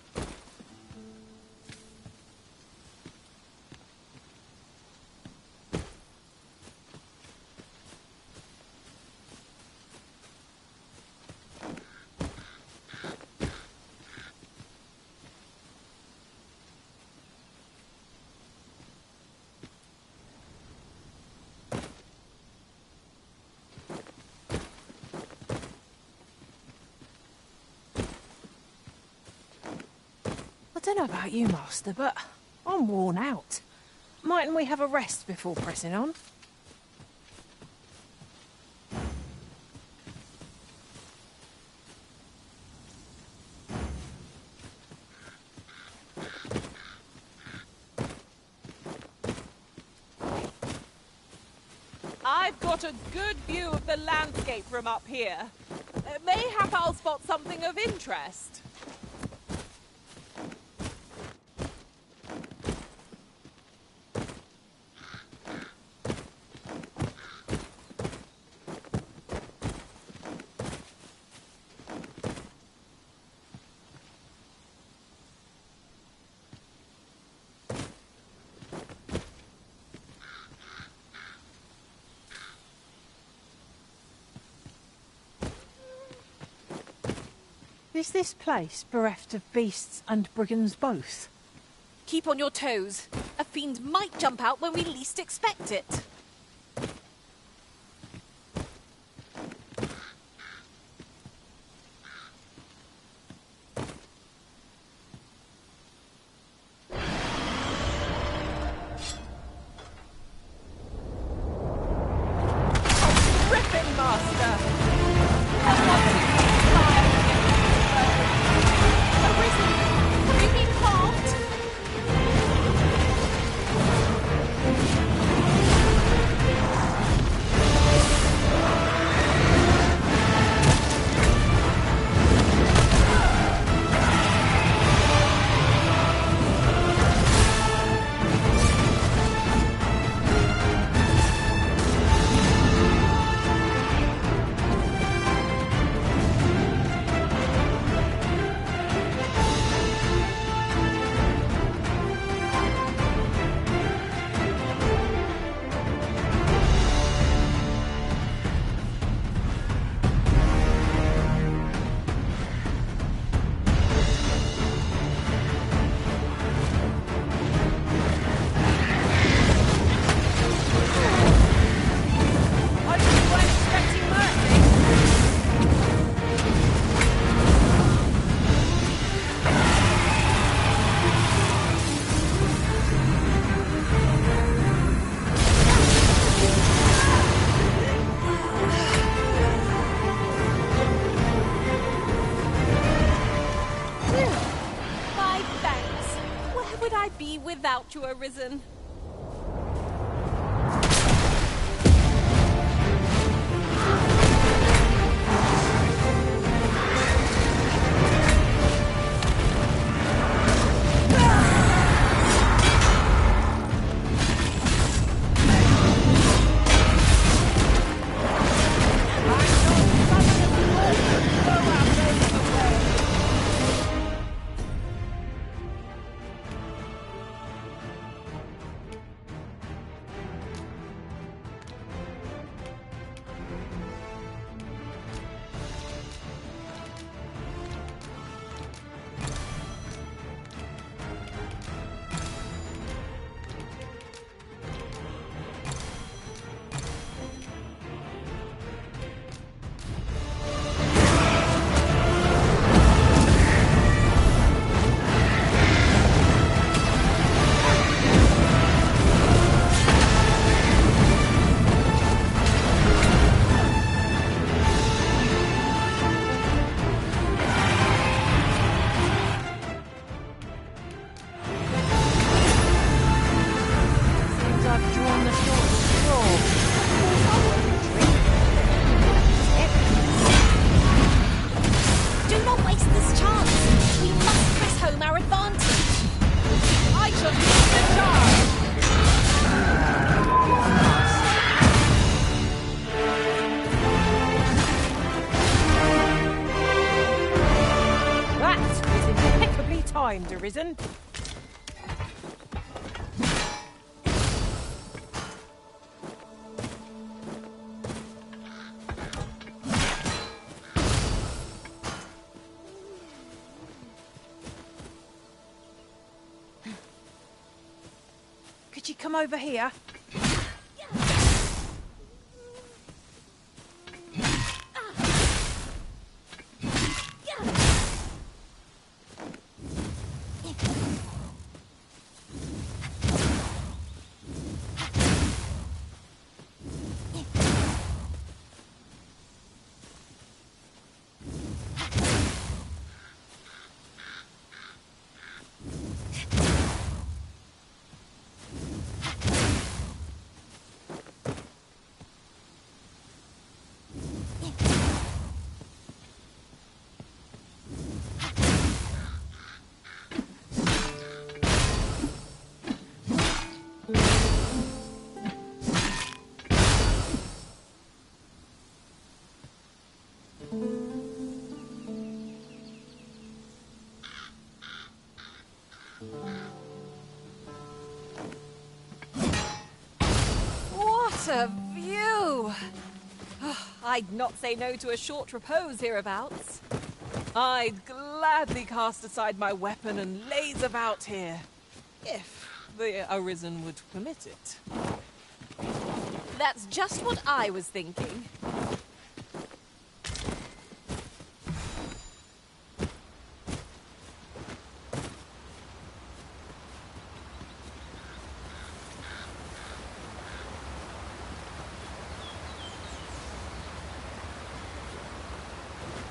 I don't know about you, Master, but I'm worn out. Mightn't we have a rest before pressing on? I've got a good view of the landscape from up here. Mayhap I'll spot something of interest. Is this place bereft of beasts and brigands both? Keep on your toes. A fiend might jump out when we least expect it. Griffin, Master! Without you, Arisen. home our advantage. I shall lead the charge. That was impeccably timed, Arisen. Could you come over here? What a view! I'd not say no to a short repose hereabouts. I'd gladly cast aside my weapon and laze about here, if the Arisen would permit it. That's just what I was thinking.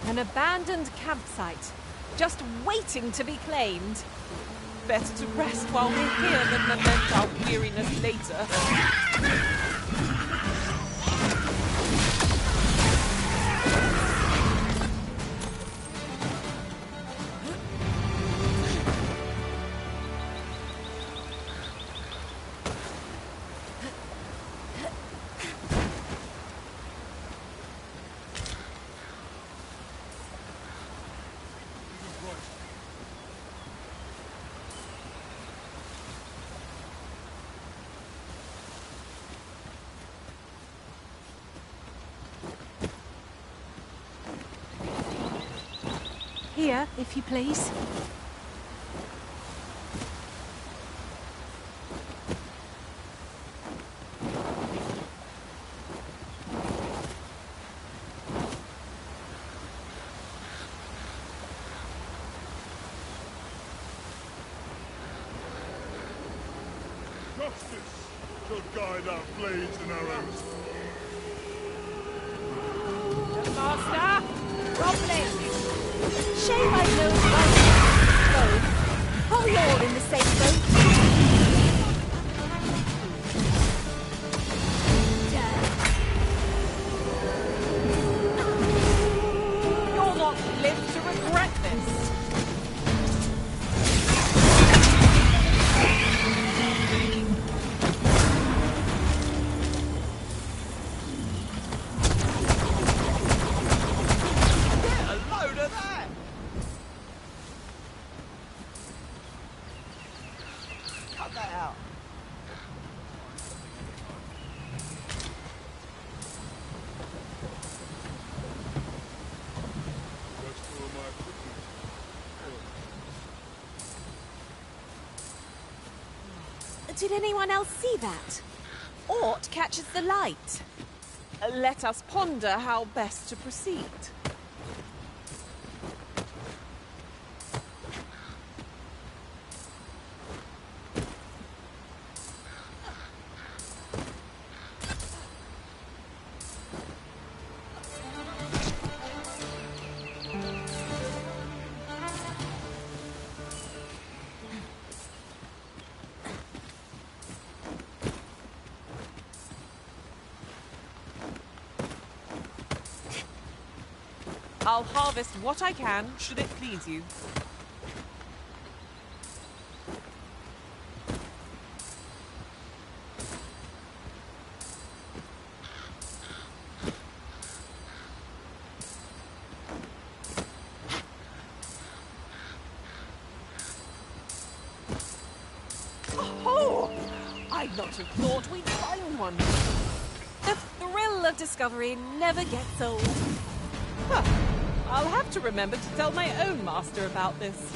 An abandoned campsite, just waiting to be claimed. Better to rest while we're here than lament our weariness later. Here, if you please. Justice shall guide our blades and arrows. Master! Goblin! Shame I know both. Are we all in the same boat? You'll not live to regret this. Did anyone else see that? Aught catches the light. Let us ponder how best to proceed. I'll harvest what I can, should it please you. I'd not have thought we'd find one. The thrill of discovery never gets old. Huh. I'll have to remember to tell my own master about this.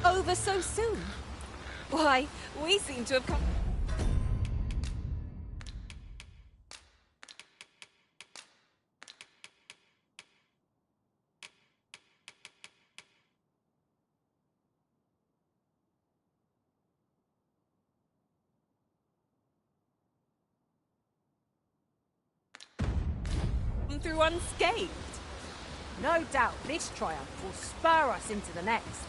Over so soon? Why, we seem to have come... through unscathed. No doubt this triumph will spur us into the next.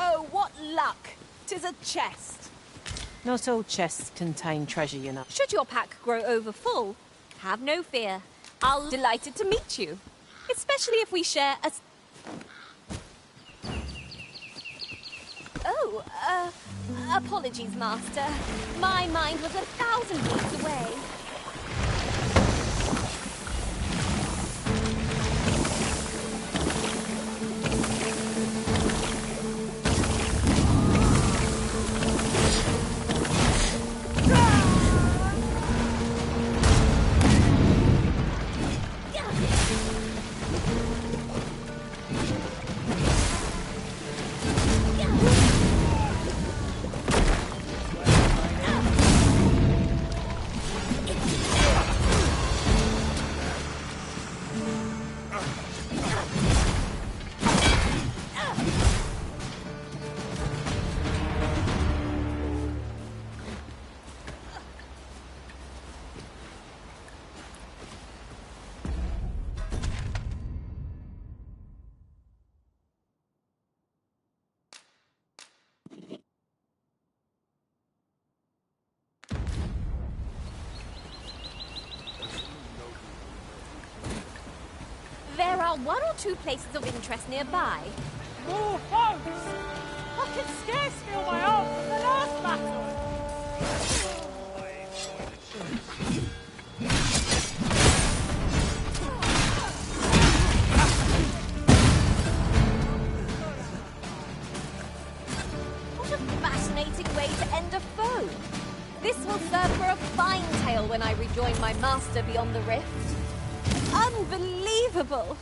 Oh, what luck! 'Tis a chest. Not all chests contain treasure, you know. Should your pack grow over full, have no fear. I'll be delighted to meet you. Especially if we share a... Oh, apologies, Master. My mind was 1,000 leagues away. There are one or two places of interest nearby. More foes! I can scarce feel my arm from the last battle! What a fascinating way to end a foe. This will serve for a fine tale when I rejoin my master beyond the rift. Unbelievable!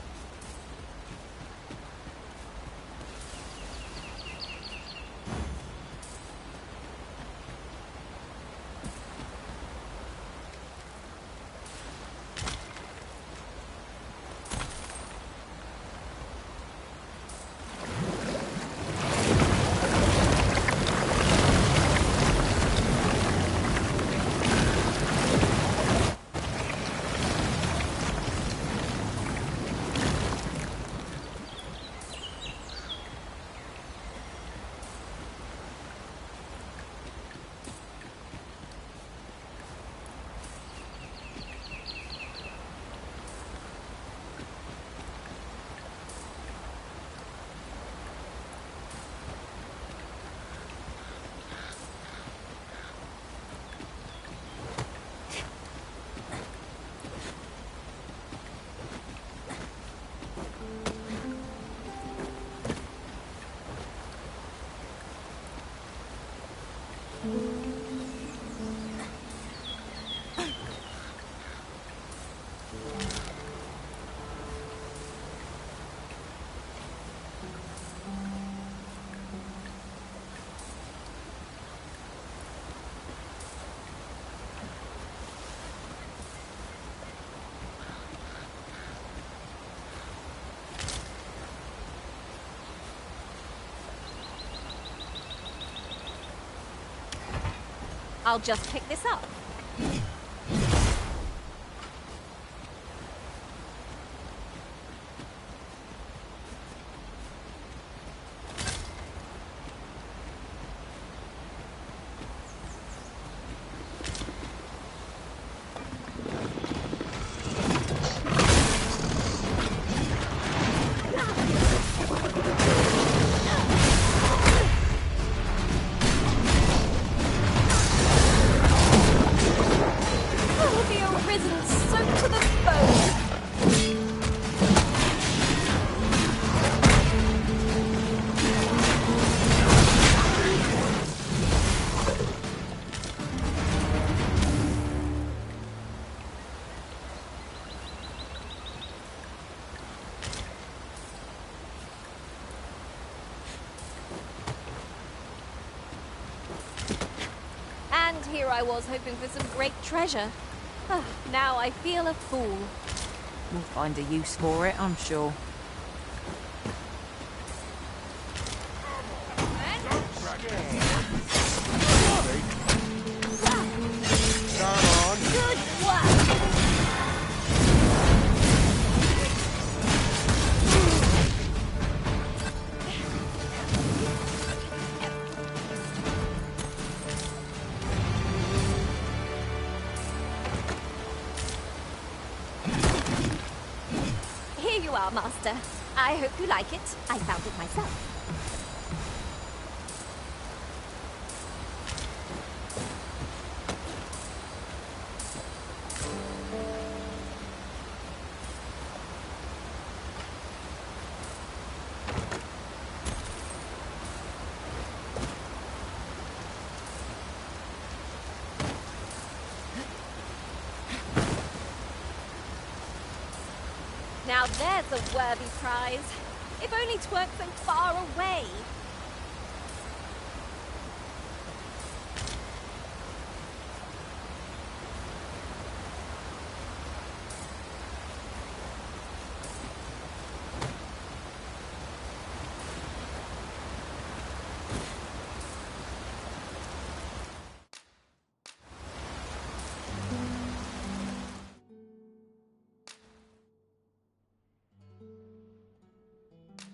I'll just pick this up. And here I was hoping for some great treasure. Now I feel a fool. We'll find a use for it, I'm sure. Good work! Here you are, Master. I hope you like it. I found it myself. Now there's a worthy prize. If only 'tweren't so far away.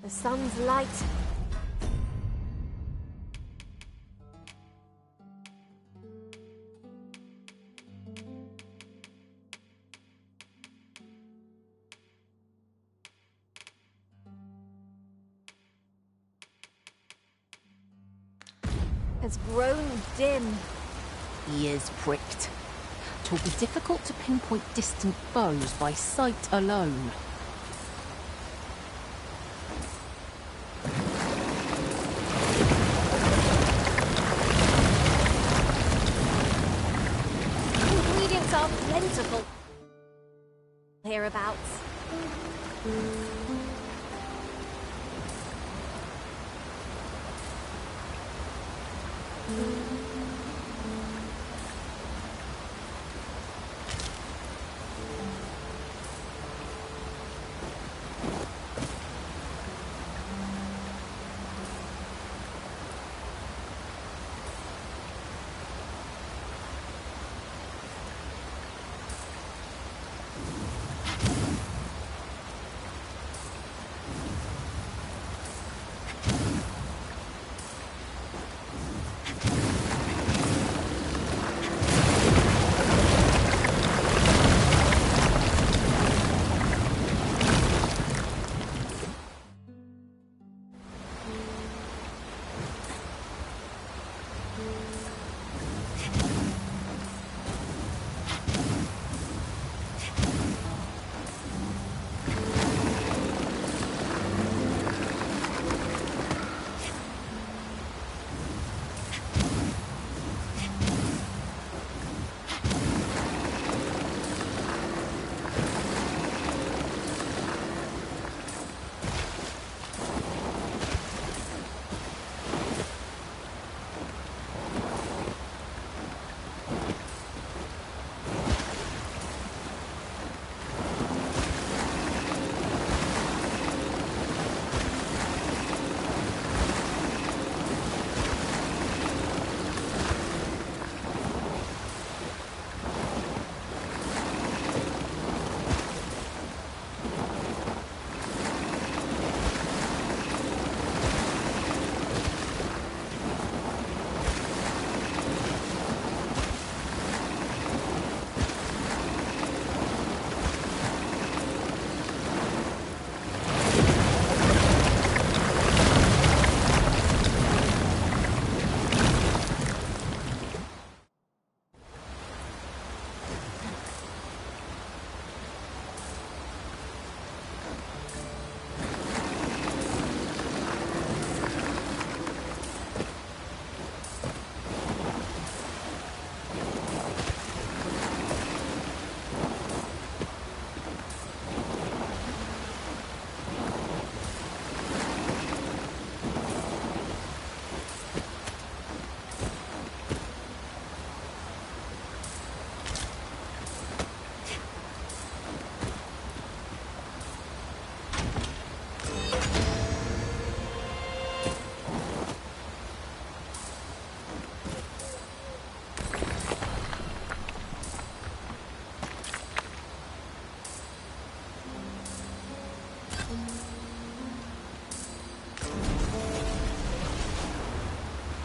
The sun's light. Has grown dim. Ears pricked. It'll be difficult to pinpoint distant foes by sight alone. Ingredients are plentiful hereabouts.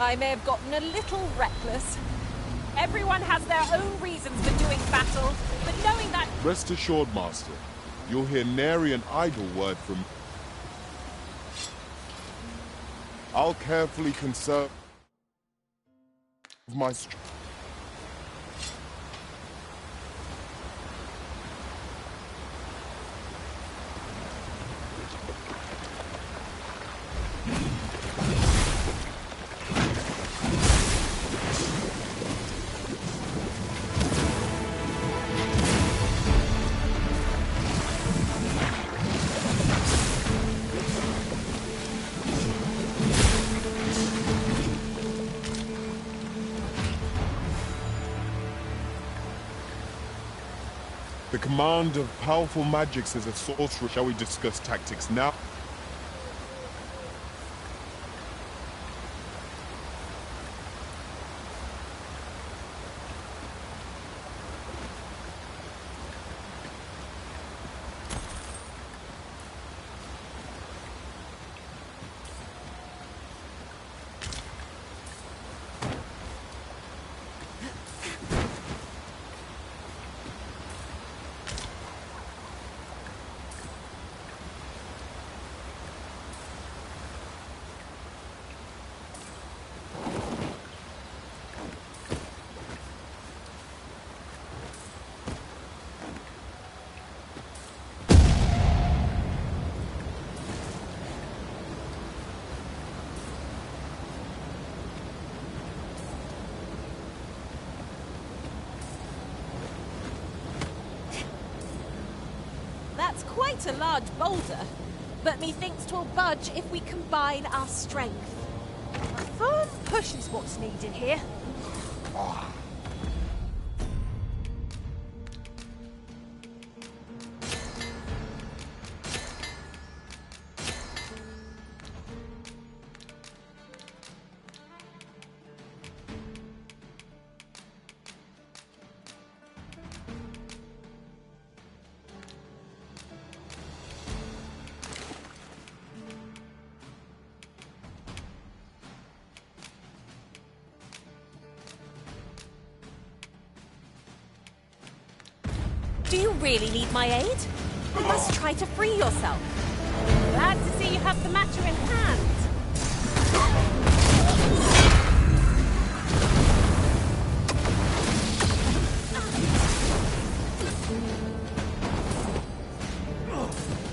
I may have gotten a little reckless. Everyone has their own reasons for doing battle, but knowing that... Rest assured, Master. You'll hear nary an idle word from... I'll carefully conserve my strength. The command of powerful magics as a sorcerer. Shall we discuss tactics now? That's quite a large boulder, but methinks 'twill budge if we combine our strength. A firm push is what's needed here. Do you really need my aid? You must try to free yourself. Glad to see you have the matter in hand.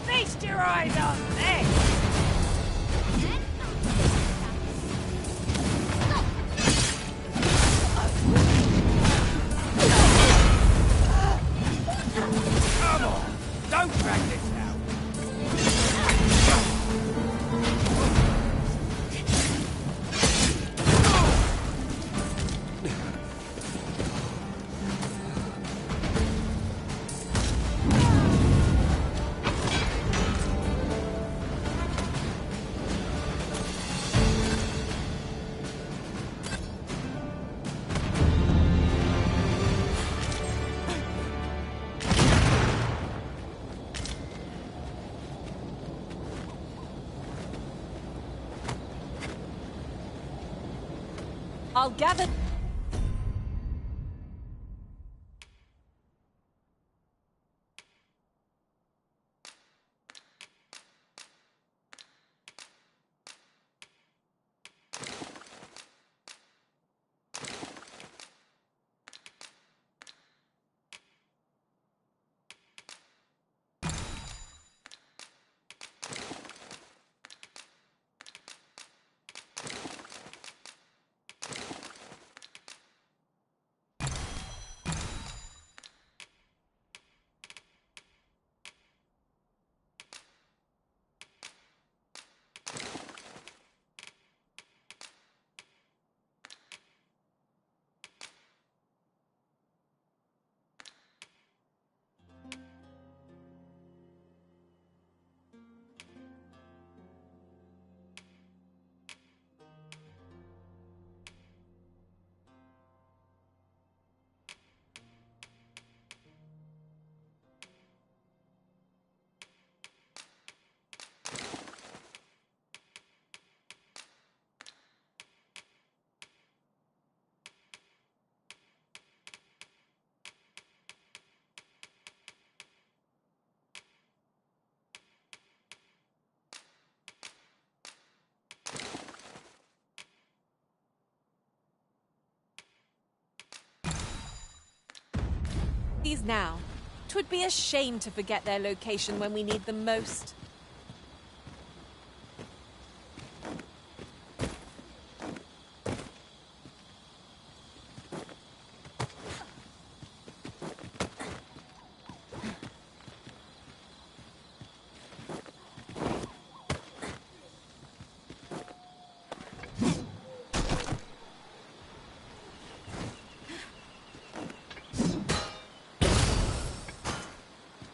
Feast your eyes on this! Come on! Don't drag this out! I'll gather... these now. 'Twould be a shame to forget their location when we need them most.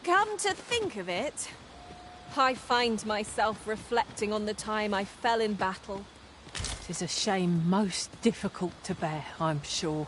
Come to think of it, I find myself reflecting on the time I fell in battle. 'Tis a shame most difficult to bear, I'm sure.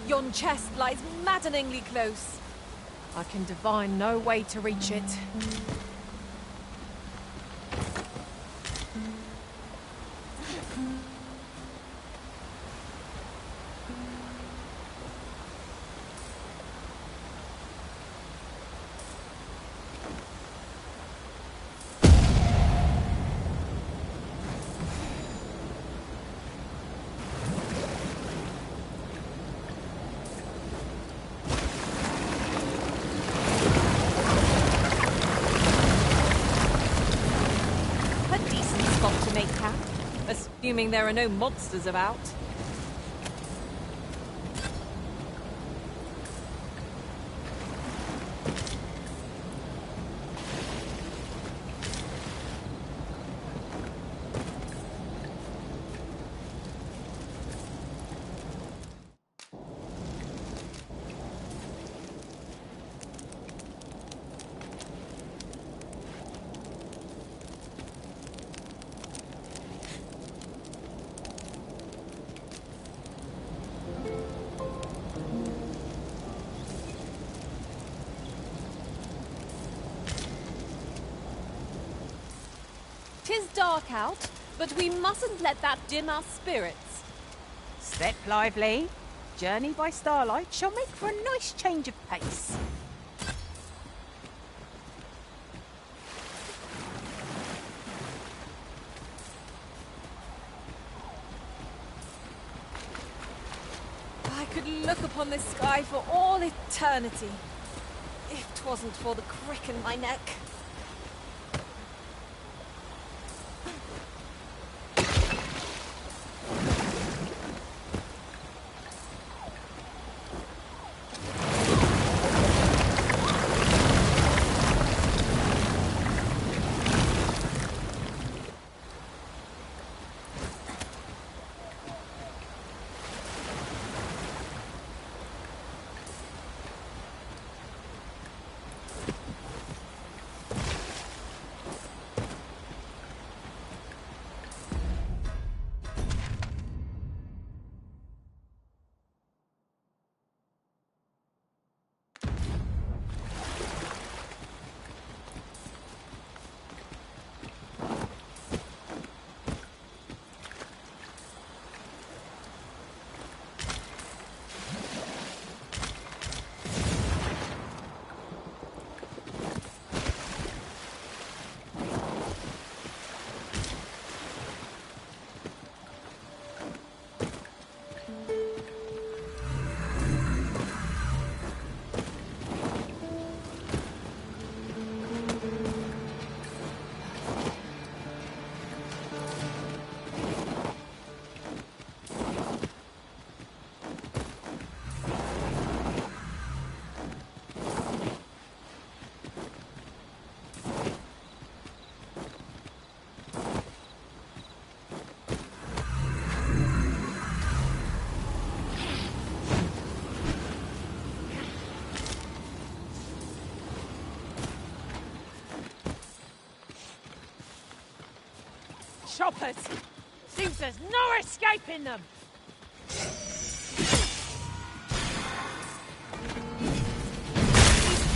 Yon chest lies maddeningly close. I can divine no way to reach it. Assuming there are no monsters about. Tis dark out, but we mustn't let that dim our spirits. Step lively. Journey by starlight shall make for a nice change of pace. I could look upon this sky for all eternity, if 'twasn't for the crick in my neck. choppers! Seems there's no escaping them! These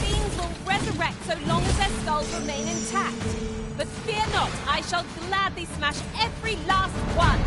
fiends will resurrect so long as their skulls remain intact. But fear not, I shall gladly smash every last one!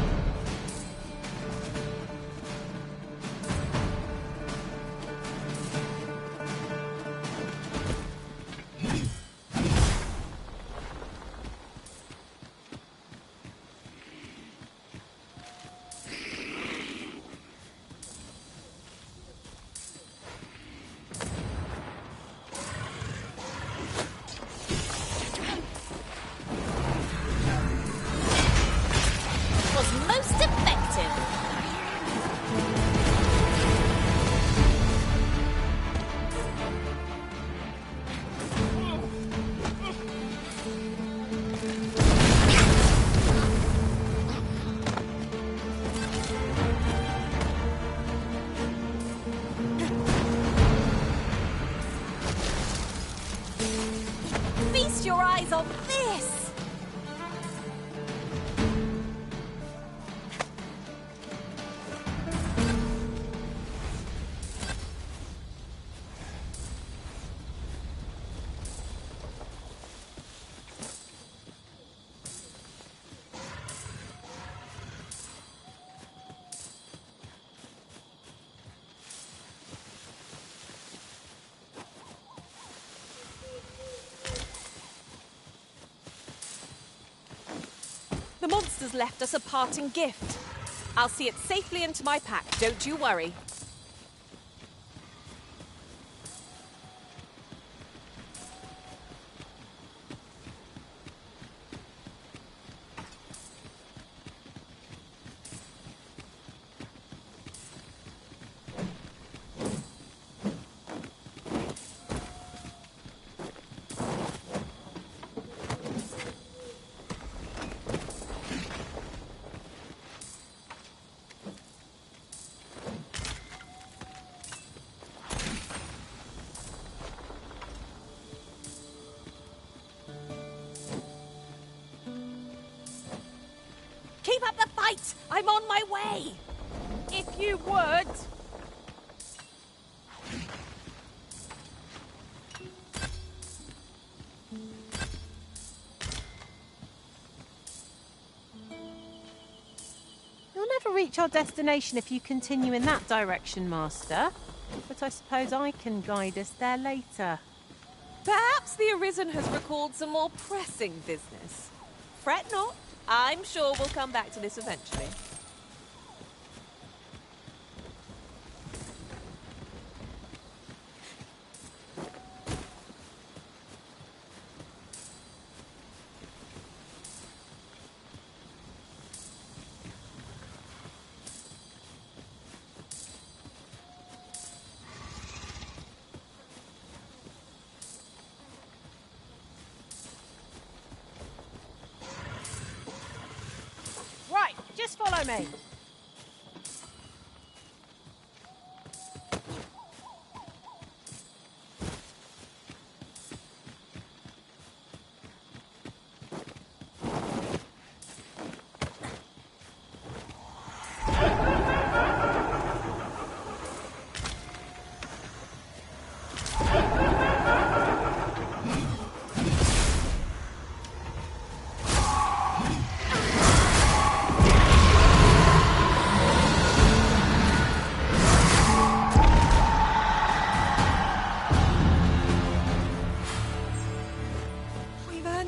Your eyes on this! The monsters left us a parting gift. I'll see it safely into my pack, don't you worry. Keep up the fight! I'm on my way! If you would... You'll never reach our destination if you continue in that direction, Master. But I suppose I can guide us there later. Perhaps the Arisen has recalled some more pressing business. Fret not. I'm sure we'll come back to this eventually. Right, just follow me.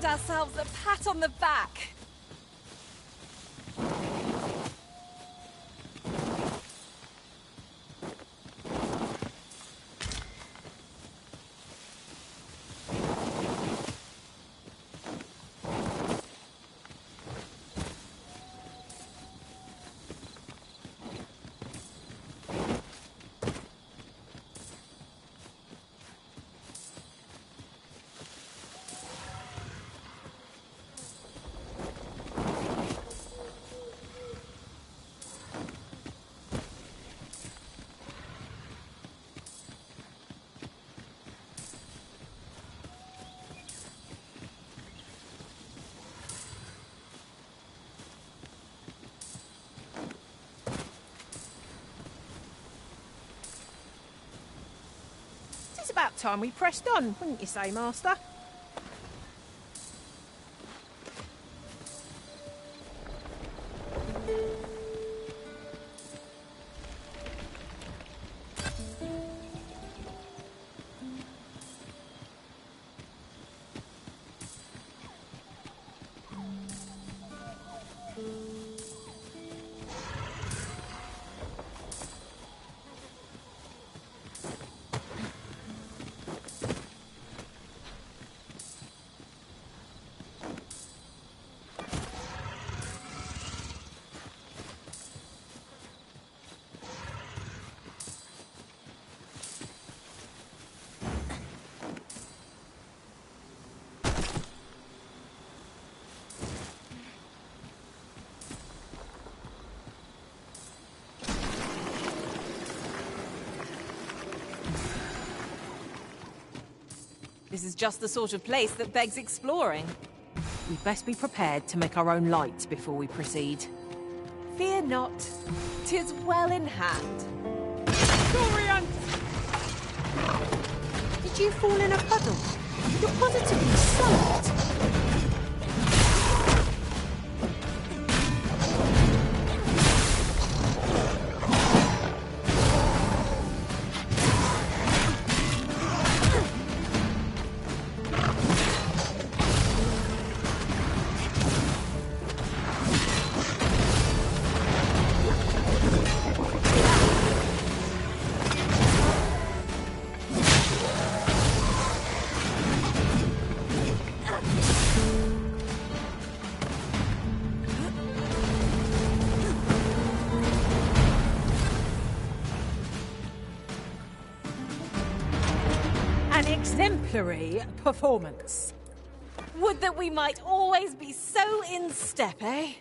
Ourselves a pat on the back. It's about time we pressed on, wouldn't you say, Master? This is just the sort of place that begs exploring. We'd best be prepared to make our own light before we proceed. Fear not, 'tis well in hand. Dorian! Did you fall in a puddle? You're positively soaked. Exemplary performance. Would that we might always be so in step, eh?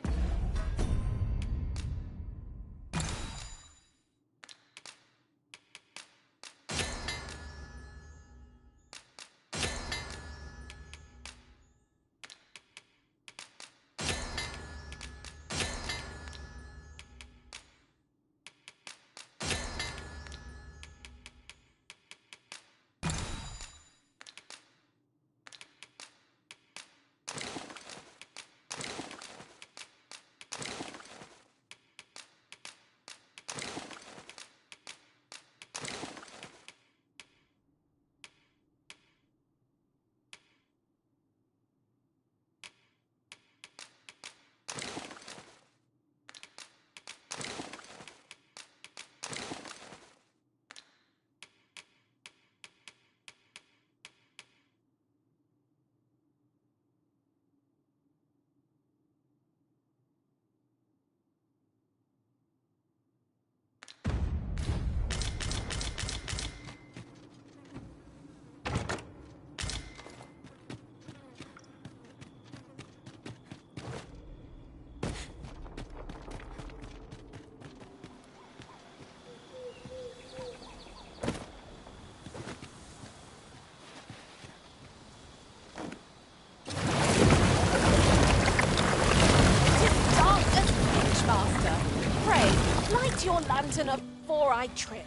Your lantern before I trip.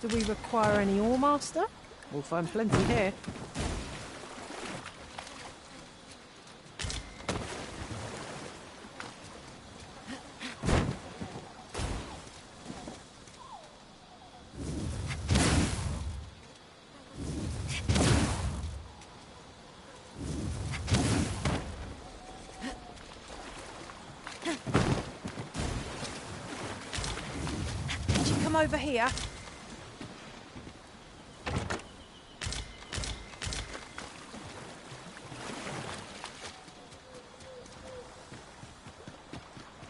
Do we require any ore, Master? We'll find plenty here. come over here.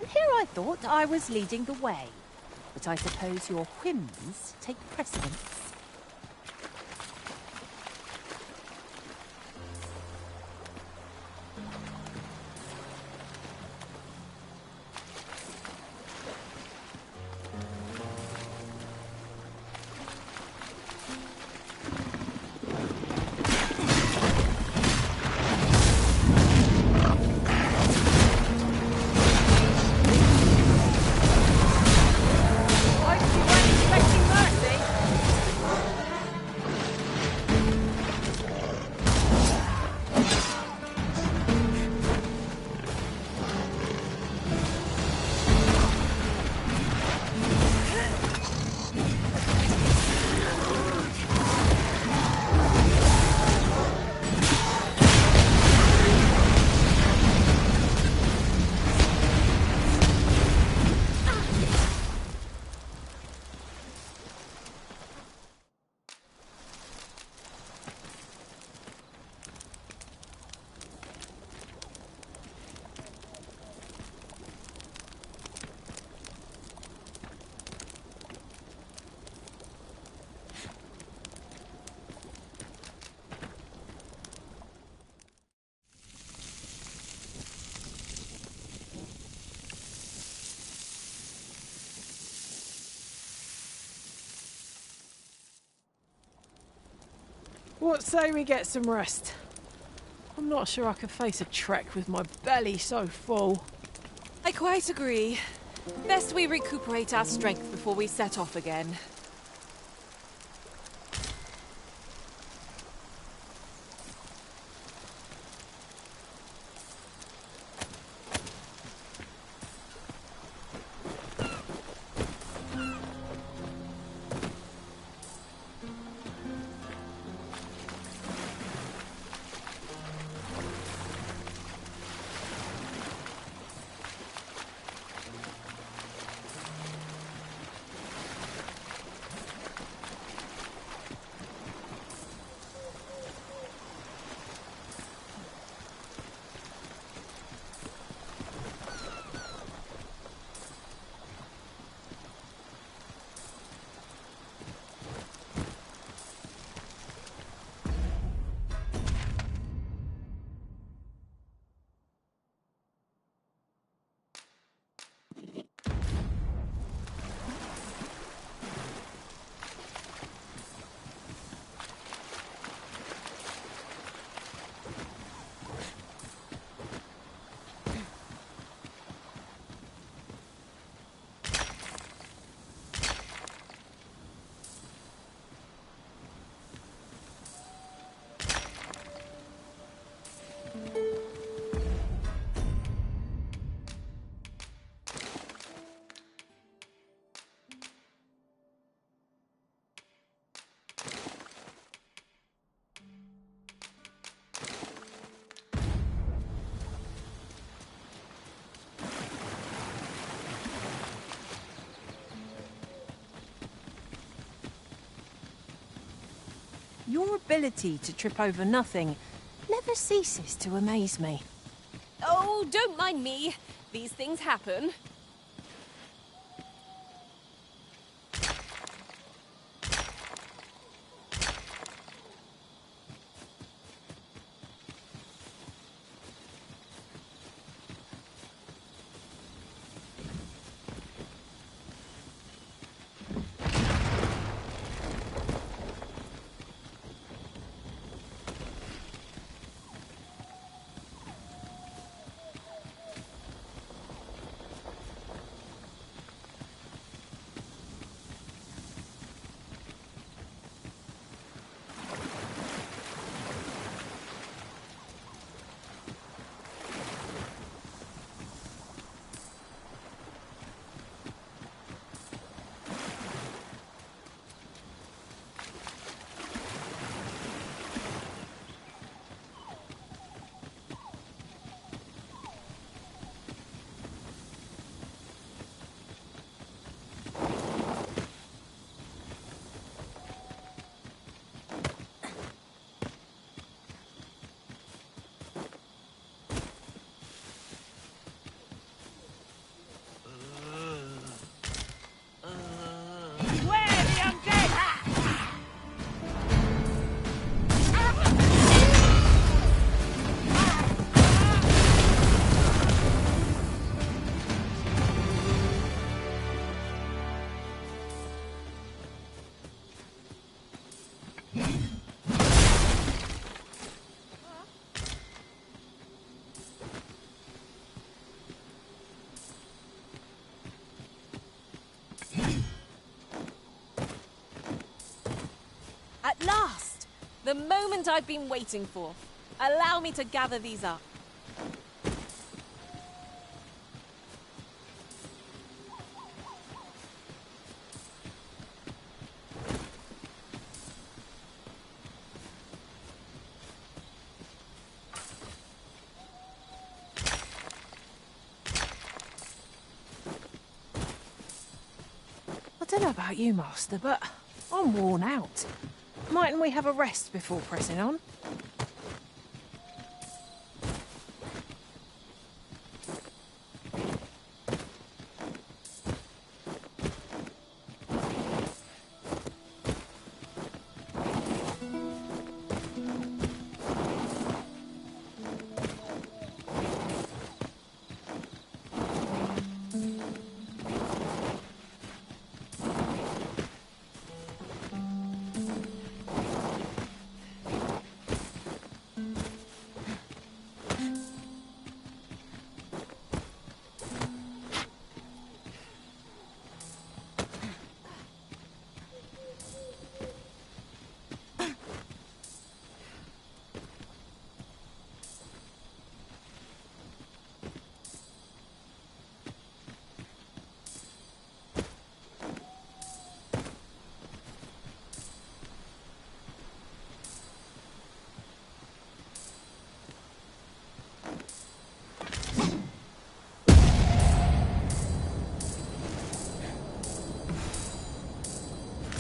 And here I thought I was leading the way. But I suppose your whims take precedence. What say we get some rest? I'm not sure I could face a trek with my belly so full. I quite agree. Best we recuperate our strength before we set off again. Your ability to trip over nothing never ceases to amaze me. Oh, don't mind me. These things happen. The moment I've been waiting for. Allow me to gather these up. I don't know about you, Master, but I'm worn out. Mightn't we have a rest before pressing on?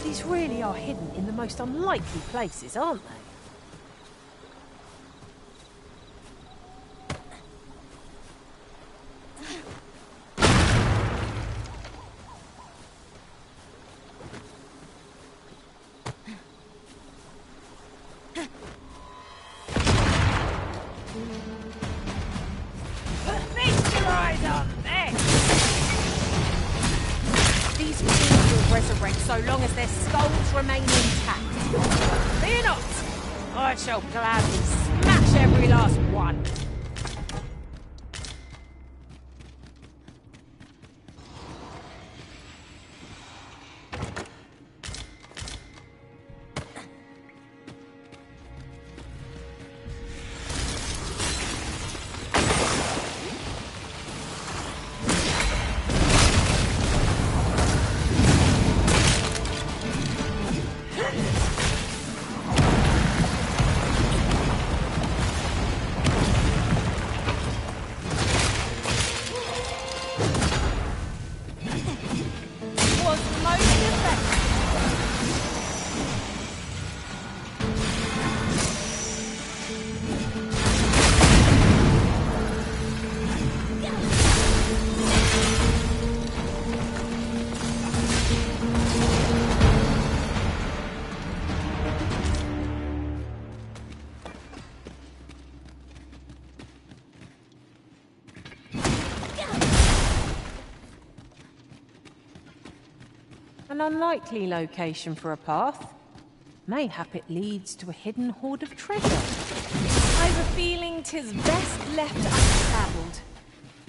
These really are hidden in the most unlikely places, aren't they? Feast your eyes on this! These things will resurrect so long as their skulls remain intact. Fear not! I shall gladly smash every last one. An unlikely location for a path. Mayhap it leads to a hidden hoard of treasure. I've a feeling 'tis best left untravelled.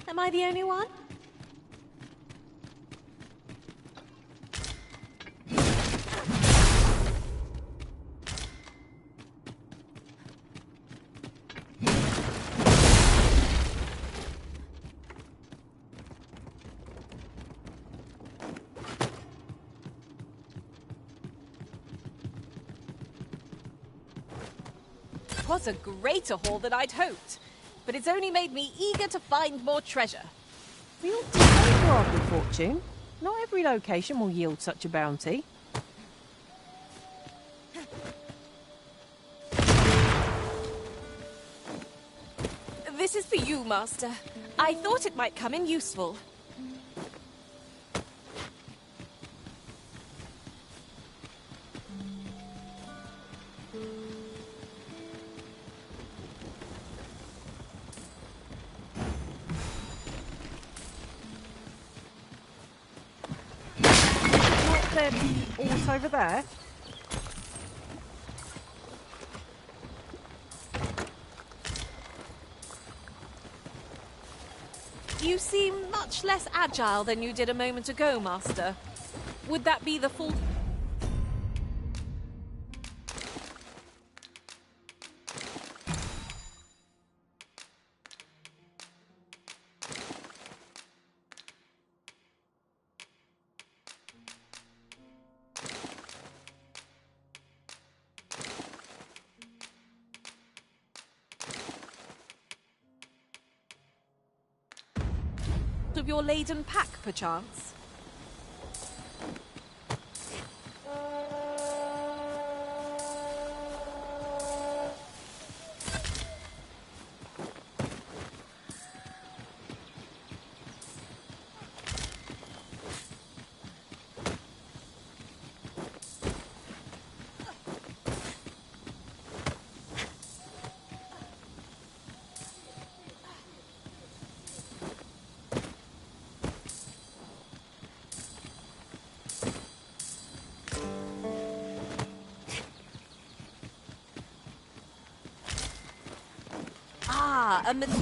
Am I the only one? Was a greater haul than I'd hoped, but it's only made me eager to find more treasure. We ought to pray for our good fortune. Not every location will yield such a bounty. This is for you, Master. I thought it might come in useful. There be aught over there? You seem much less agile than you did a moment ago, Master. Would that be the full... of your laden pack, perchance?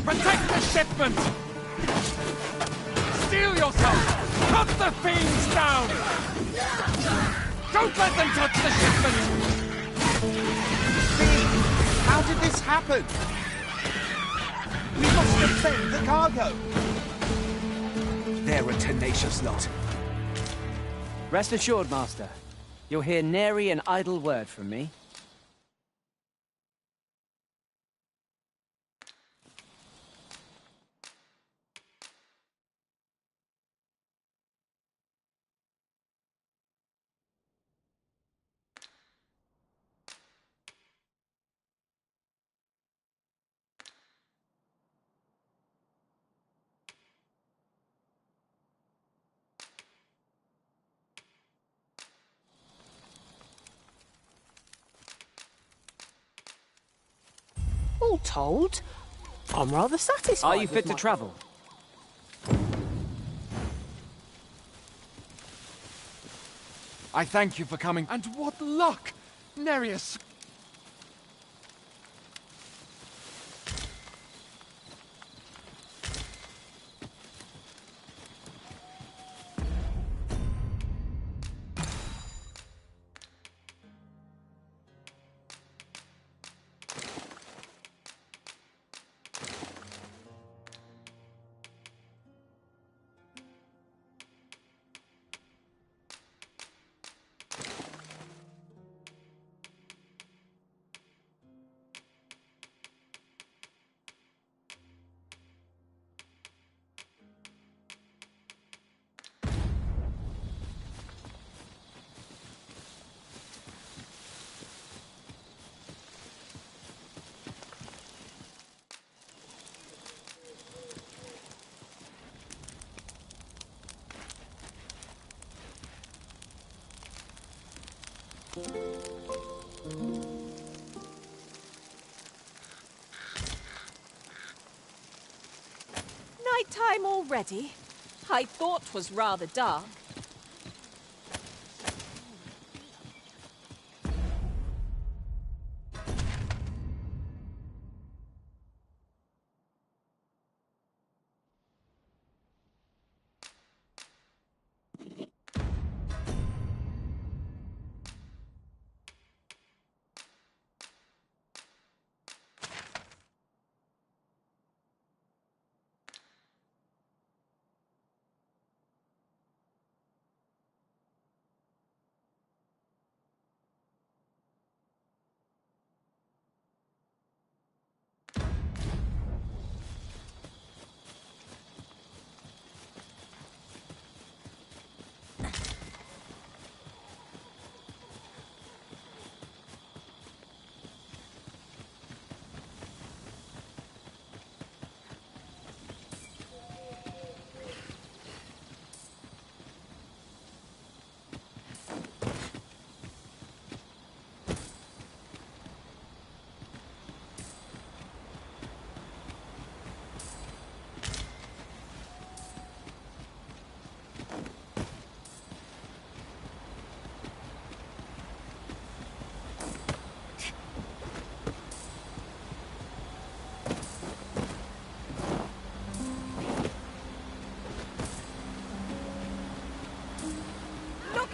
Protect the shipment! Steel yourself! Cut the fiends down! Don't let them touch the shipment! How did this happen? We must defend the cargo. They're a tenacious lot. Rest assured, Master. You'll hear nary an idle word from me. All told, I'm rather satisfied. Are you fit to travel? I thank you for coming. And what luck! Nereus! Nighttime already? I thought 'twas rather dark.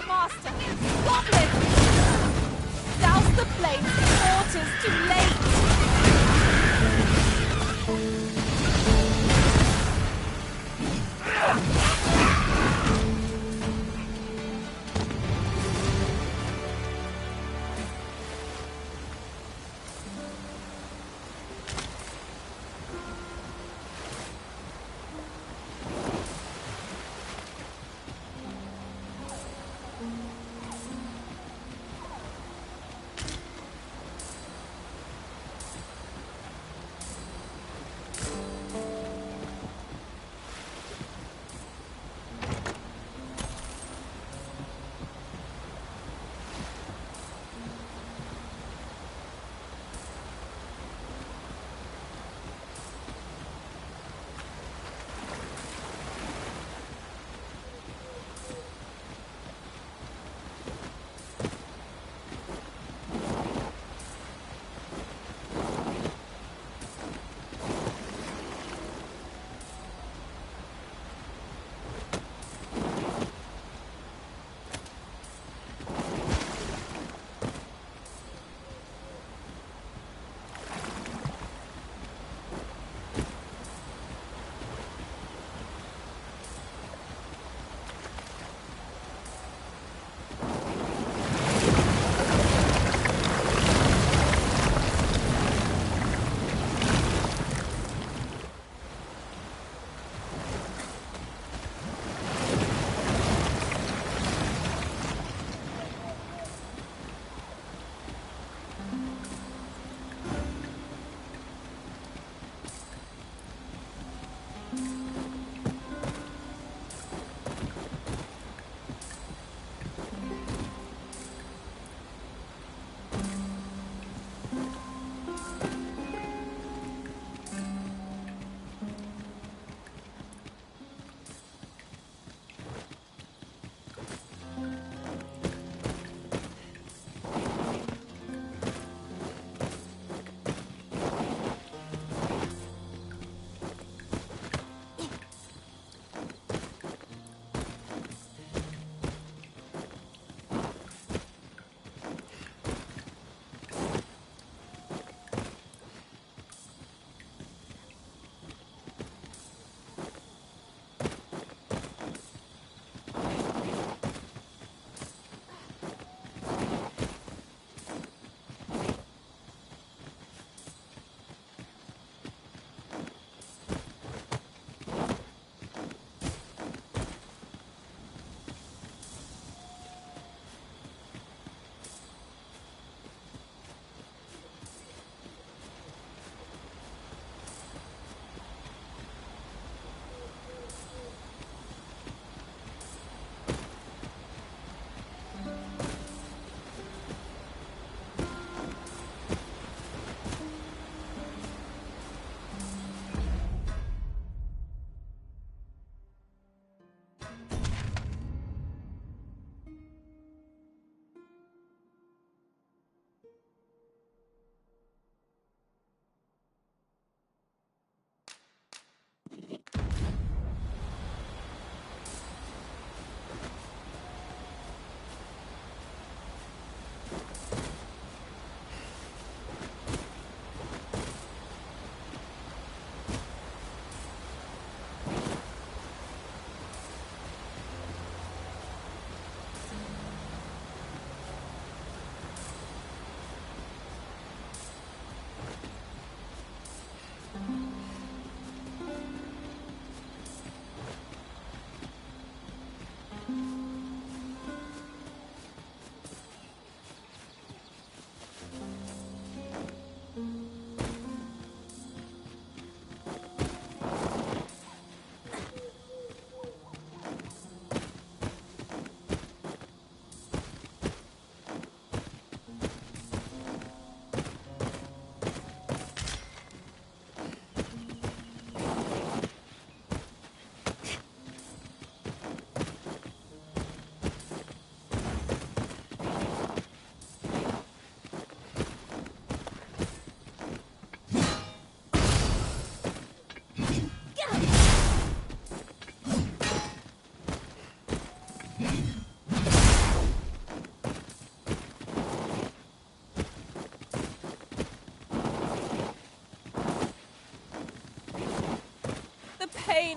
Master! Goblins! Douse the flames before 'tis too late!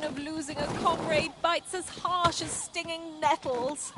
pain of losing a comrade bites as harsh as stinging nettles.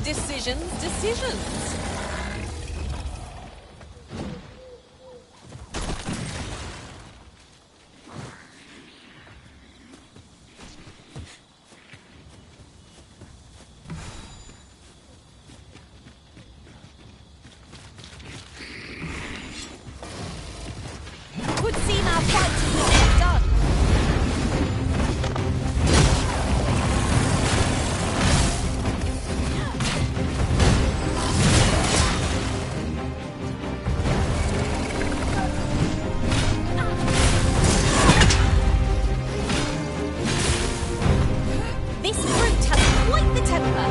Decisions. Would seem our fight is not yet done. This brute has quite the temper.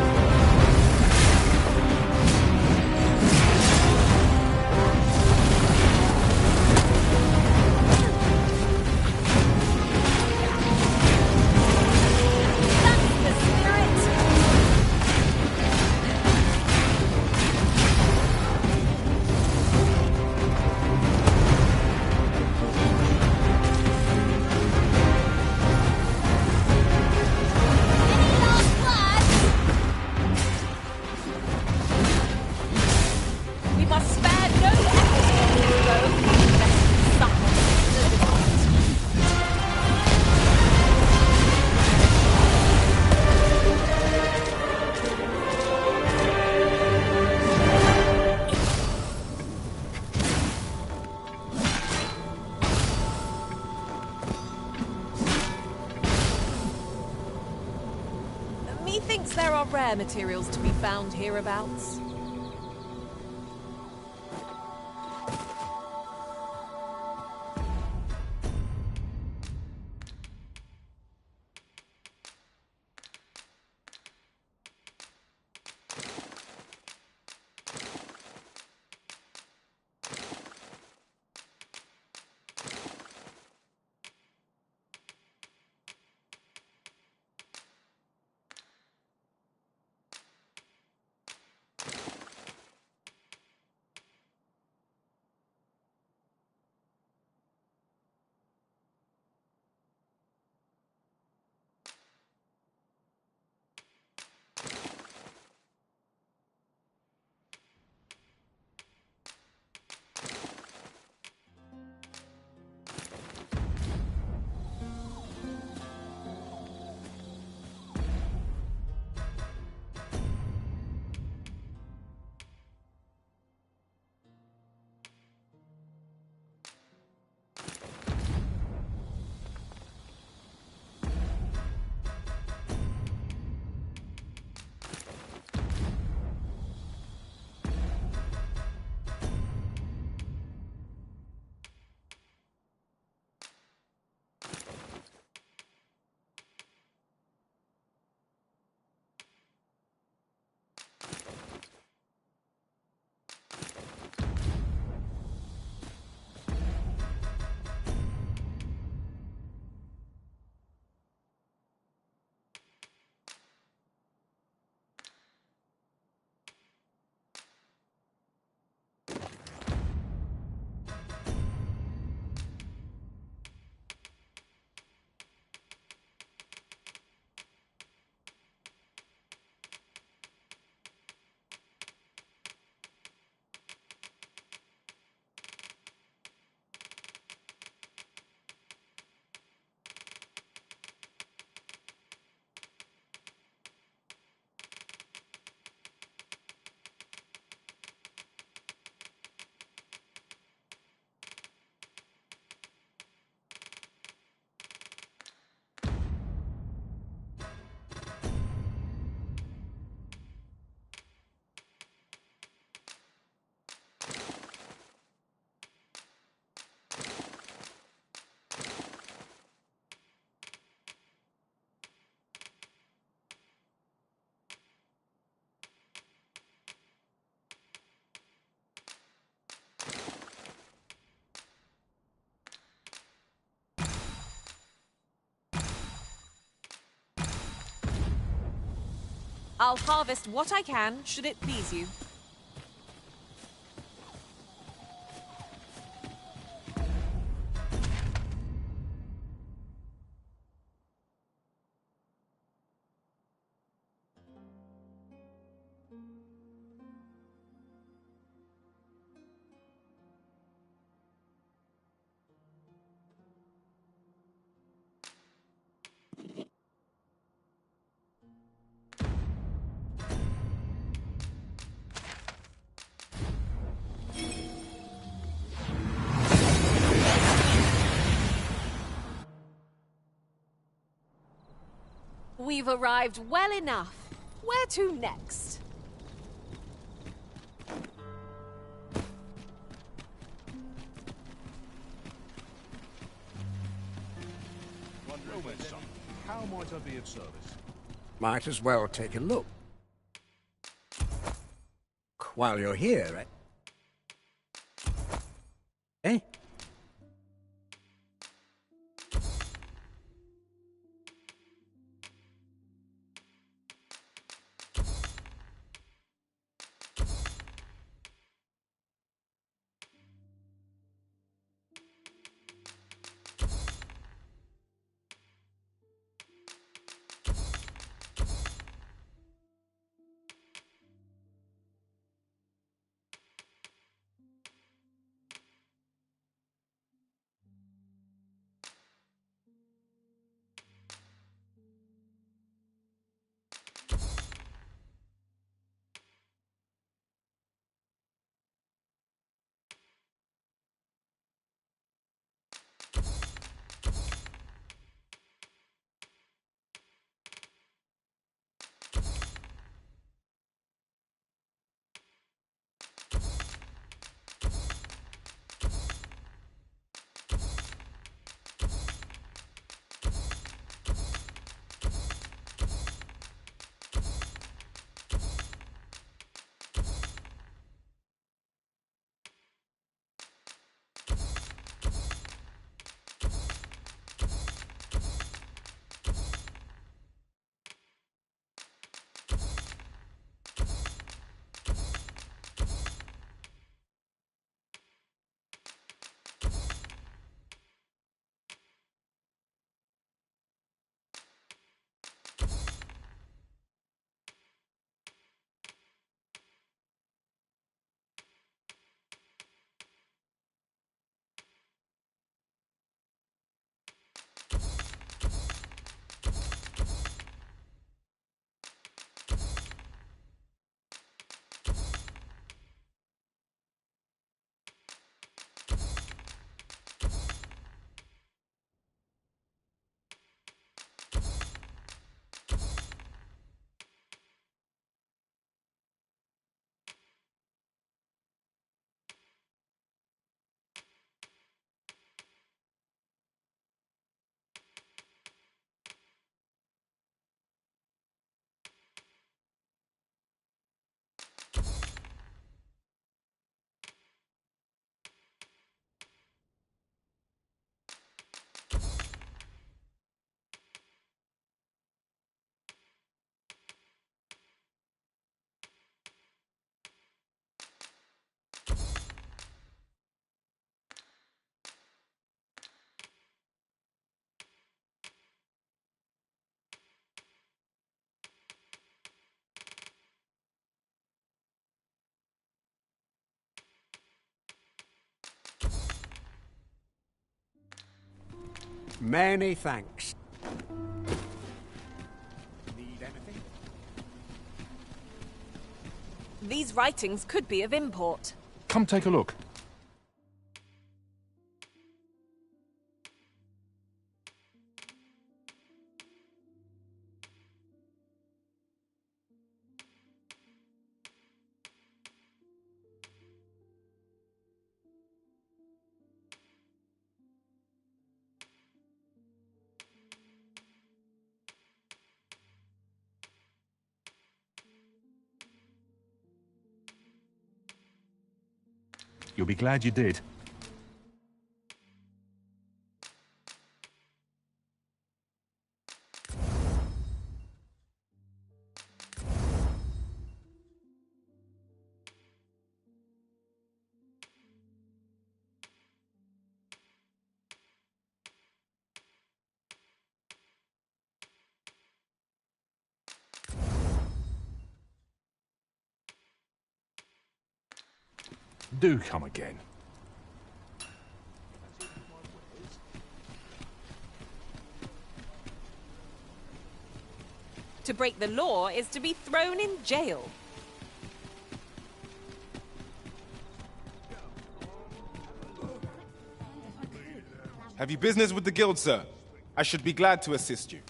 Methinks there are rare materials to be found hereabouts. I'll harvest what I can, should it please you. We've arrived well enough. Where to next? Romance, son. How might I be of service? Might as well take a look. While you're here, eh? Eh? Many thanks. Need anything? These writings could be of import. Come take a look. You'll be glad you did. Do come again. To break the law is to be thrown in jail. Have you business with the guild, sir? I should be glad to assist you.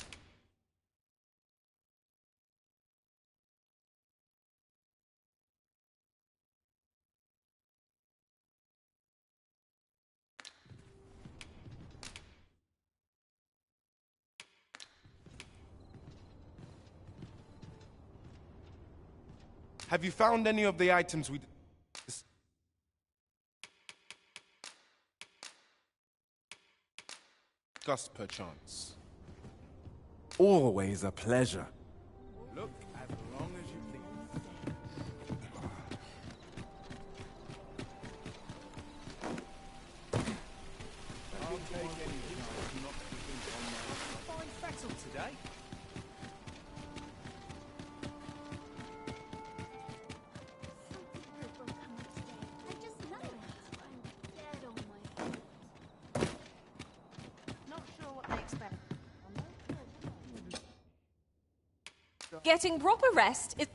Have you found any of the items we discussed, perchance? Always a pleasure. Look as long as you please. I'll take any chance not to think on my fine fettle today. Getting proper rest is...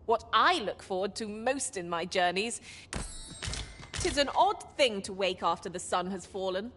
What I look forward to most in my journeys. 'Tis an odd thing to wake after the sun has fallen.